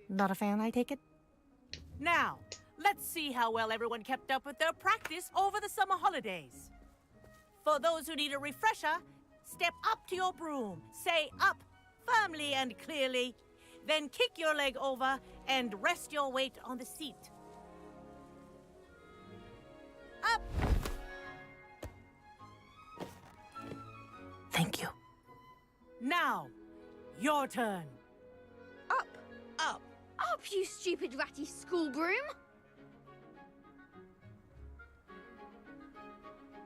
Not a fan, I take it? Now, let's see how well everyone kept up with their practice over the summer holidays. For those who need a refresher, step up to your broom, say up firmly and clearly, then kick your leg over and rest your weight on the seat. Up! Thank you. Now, your turn. Up. Up. Up, you stupid ratty school broom.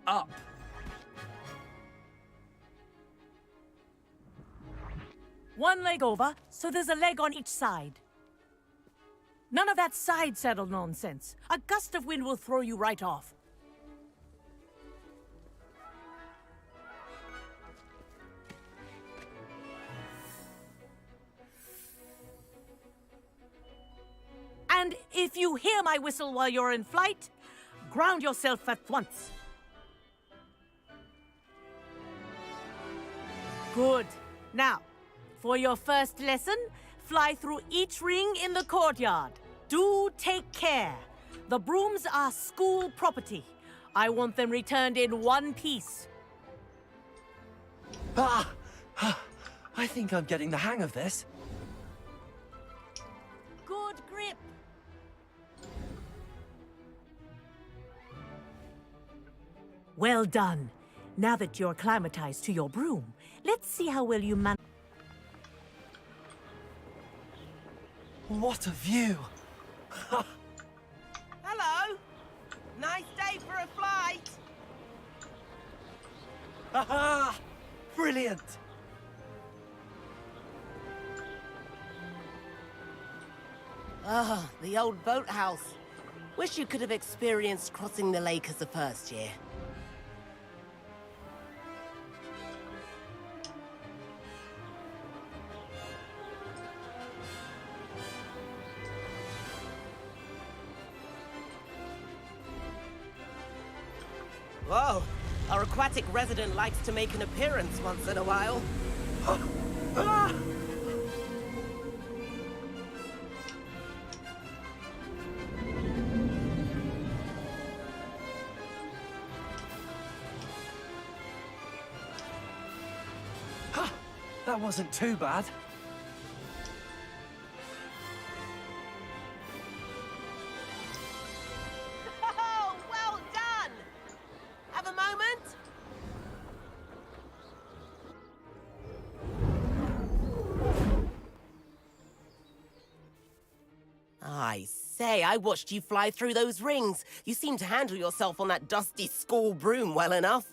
Up! One leg over, so there's a leg on each side. None of that side saddle nonsense. A gust of wind will throw you right off. And if you hear my whistle while you're in flight, ground yourself at once. Good. Now, for your first lesson, fly through each ring in the courtyard. Do take care. The brooms are school property. I want them returned in one piece. Ah! I think I'm getting the hang of this. Good grip. Well done. Now that you're acclimatized to your broom, let's see how well you manage. What a view! Hello! Nice day for a flight! Haha! Brilliant! Ah, the old boathouse. Wish you could have experienced crossing the lake as a first year. Whoa, our aquatic resident likes to make an appearance once in a while. Ah! That wasn't too bad. Oh, well done! Have a moment? I say, I watched you fly through those rings. You seem to handle yourself on that dusty school broom well enough.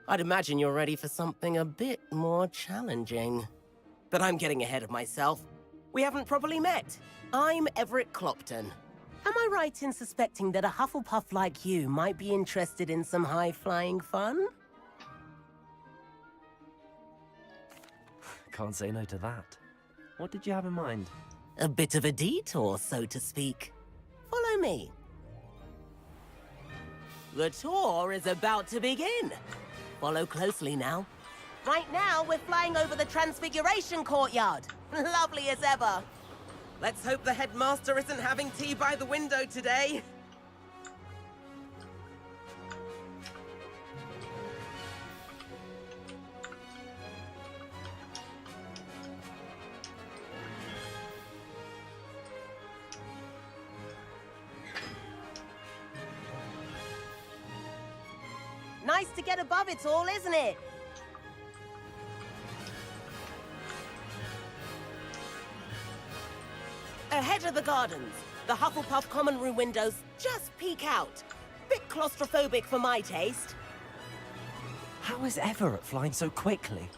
I'd imagine you're ready for something a bit more challenging. But I'm getting ahead of myself. We haven't properly met. I'm Everett Clopton. Am I right in suspecting that a Hufflepuff like you might be interested in some high-flying fun? Can't say no to that. What did you have in mind? A bit of a detour, so to speak. Follow me. The tour is about to begin. Follow closely now. Right now, we're flying over the Transfiguration Courtyard. Lovely as ever. Let's hope the headmaster isn't having tea by the window today. Nice to get above it all, isn't it? Ahead of the gardens, the Hufflepuff common room windows just peek out. Bit claustrophobic for my taste. How is Everett flying so quickly?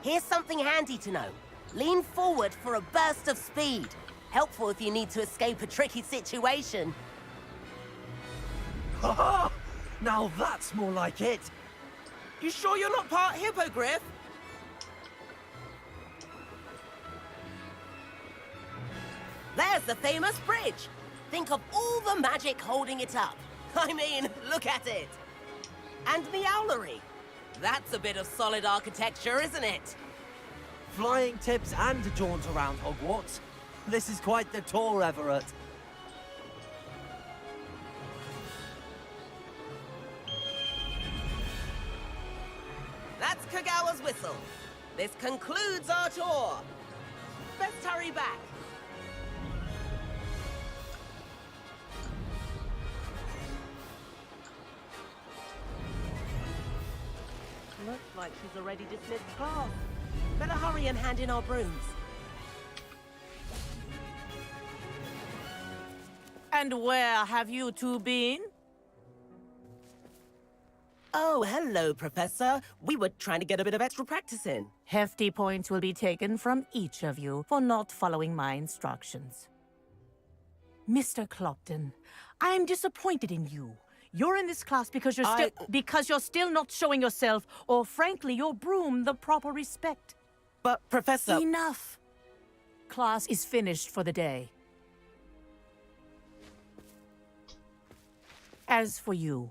Here's something handy to know. Lean forward for a burst of speed. Helpful if you need to escape a tricky situation. Ha! Now that's more like it. You sure you're not part hippogriff? There's the famous bridge. Think of all the magic holding it up. I mean, look at it. And the owlery. That's a bit of solid architecture, isn't it? Flying tips and a jaunt around Hogwarts. This is quite the tour, Everett. That's Kagawa's whistle. This concludes our tour. Best hurry back. Looks like she's already dismissed class. Better hurry and hand in our brooms. And where have you two been? Oh, hello, Professor. We were trying to get a bit of extra practice in. Hefty points will be taken from each of you for not following my instructions. Mr. Clopton, I'm disappointed in you. You're in this class because you're still not showing yourself, or frankly, your broom the proper respect. But, Professor... Enough. Class is finished for the day. As for you,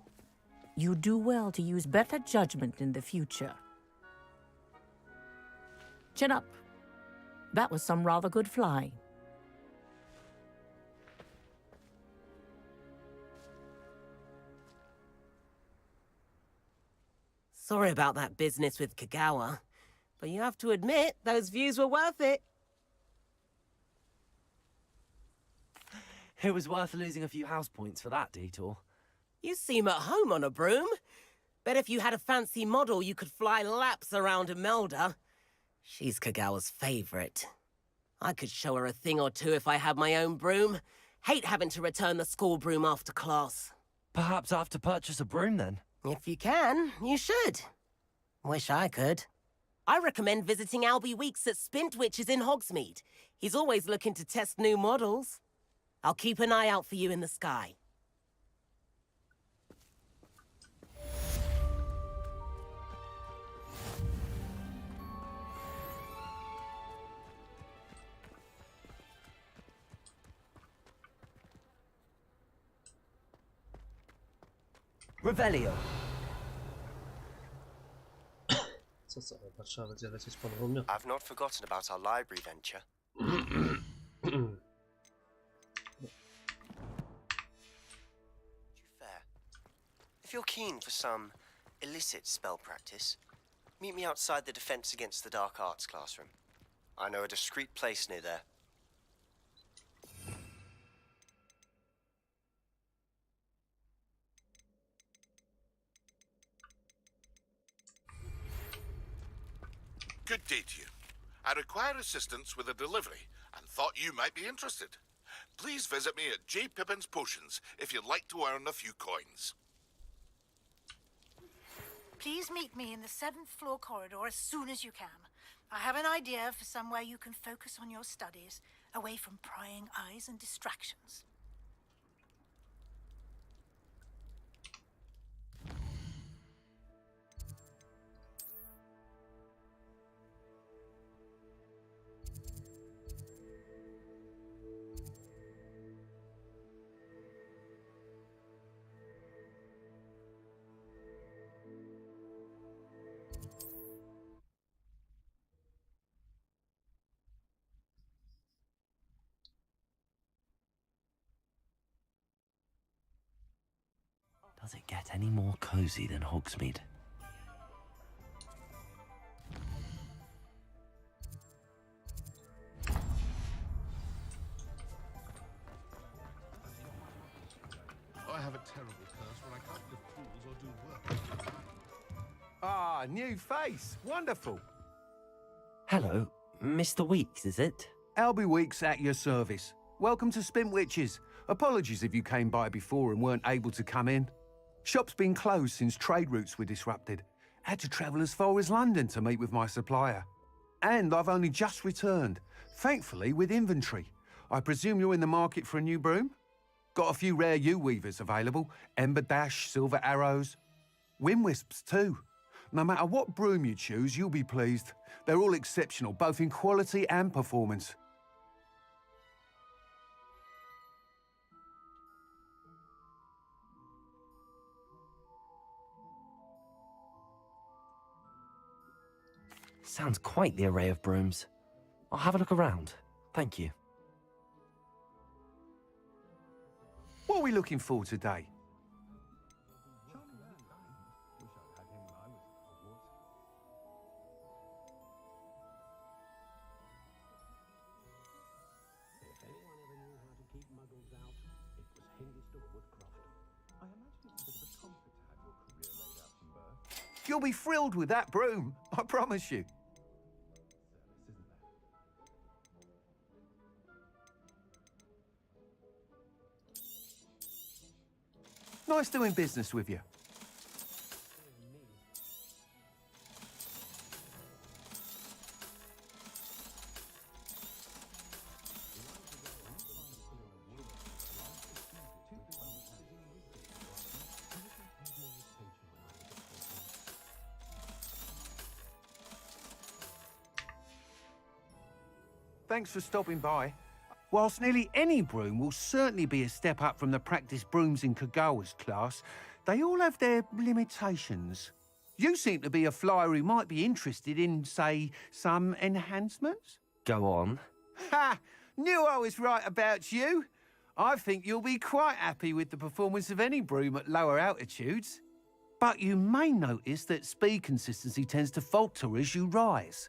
you do well to use better judgment in the future. Chin up. That was some rather good flying. Sorry about that business with Kagawa, but you have to admit, those views were worth it. It was worth losing a few house points for that detour. You seem at home on a broom. Bet if you had a fancy model, you could fly laps around Imelda. She's Kagawa's favorite. I could show her a thing or two if I had my own broom. Hate having to return the school broom after class. Perhaps I have to purchase a broom then? If you can, you should. Wish I could. I recommend visiting Albie Weeks at Spintwitches in Hogsmead. He's always looking to test new models. I'll keep an eye out for you in the sky. Revelio. Co, trzeba będzie lecieć po nową miotę. I've not forgotten about our library venture. Fair. If you're keen for some illicit spell practice, meet me outside the Defense Against the Dark Arts classroom. I know a discreet place near there. Good day to you. I require assistance with a delivery and thought you might be interested. Please visit me at J. Pippin's Potions if you'd like to earn a few coins. Please meet me in the 7th floor corridor as soon as you can. I have an idea for somewhere you can focus on your studies, away from prying eyes and distractions. Does it get any more cozy than Hogsmead? I have a terrible curse where I can't lift tools or do work. Ah, new face. Wonderful. Hello, Mr. Weeks, is it? Albie Weeks at your service. Welcome to Spintwitches. Apologies if you came by before and weren't able to come in. Shop's been closed since trade routes were disrupted. Had to travel as far as London to meet with my supplier. And I've only just returned, thankfully with inventory. I presume you're in the market for a new broom? Got a few rare yew-weavers available. Ember Dash, Silver Arrows. Wind Wisps too. No matter what broom you choose, you'll be pleased. They're all exceptional, both in quality and performance. Sounds quite the array of brooms. I'll have a look around. Thank you. What are we looking for today? You'll be thrilled with that broom, I promise you. Nice doing business with you. Thanks for stopping by. Whilst nearly any broom will certainly be a step up from the practice brooms in Kagawa's class, they all have their limitations. You seem to be a flyer who might be interested in, say, some enhancements? Go on. Ha! Knew I was right about you. I think you'll be quite happy with the performance of any broom at lower altitudes. But you may notice that speed consistency tends to falter as you rise.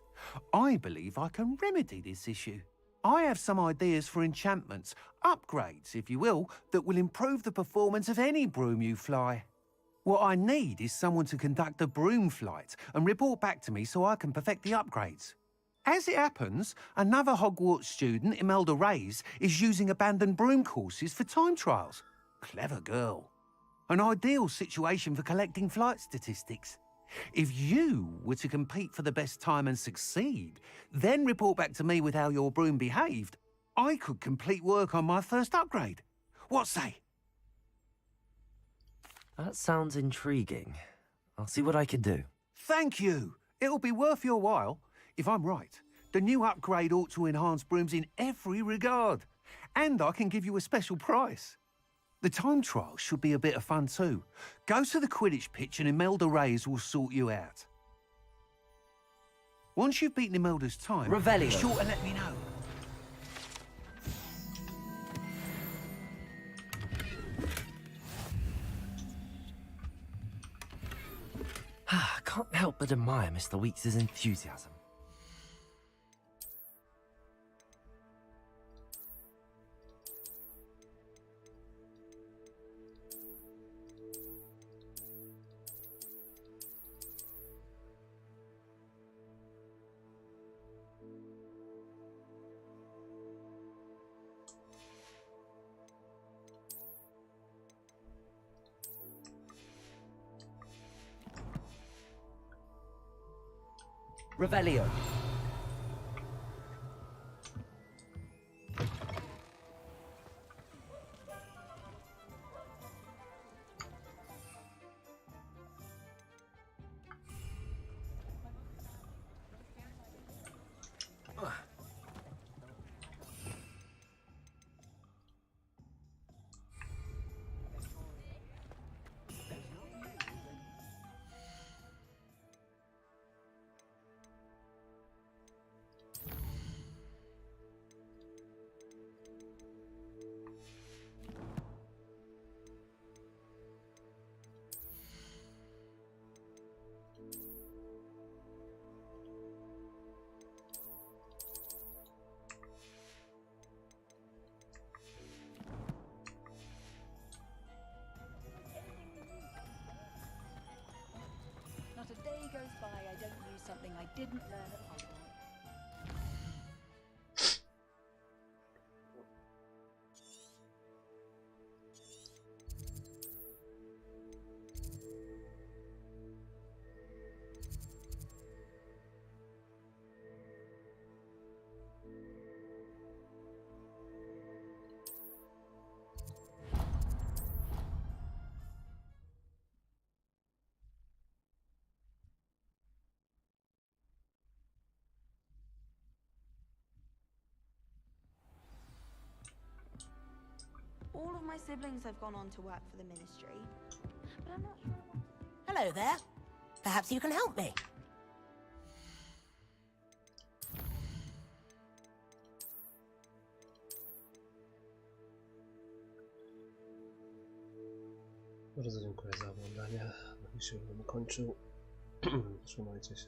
I believe I can remedy this issue. I have some ideas for enchantments, upgrades, if you will, that will improve the performance of any broom you fly. What I need is someone to conduct a broom flight and report back to me so I can perfect the upgrades. As it happens, another Hogwarts student, Imelda Reyes, is using abandoned broom courses for time trials. Clever girl. An ideal situation for collecting flight statistics. If you were to compete for the best time and succeed, then report back to me with how your broom behaved, I could complete work on my first upgrade. What say? That sounds intriguing. I'll see what I can do. Thank you. It'll be worth your while. If I'm right, the new upgrade ought to enhance brooms in every regard. And I can give you a special price. The time trial should be a bit of fun too. Go to the Quidditch pitch and Imelda Reyes will sort you out. Once you've beaten Imelda's time, Revelio. be sure to let me know. I can't help but admire Mr. Weekes' enthusiasm. Revelio. Not a day goes by I don't use something I didn't learn at Hogwarts. All of my siblings have gone on to work for the ministry, but I'm not sure I want to. Hello there. Perhaps you can help me. Bardzo dziękuję za oglądanie. Na dzisiaj będę kończył. Trzymajcie się.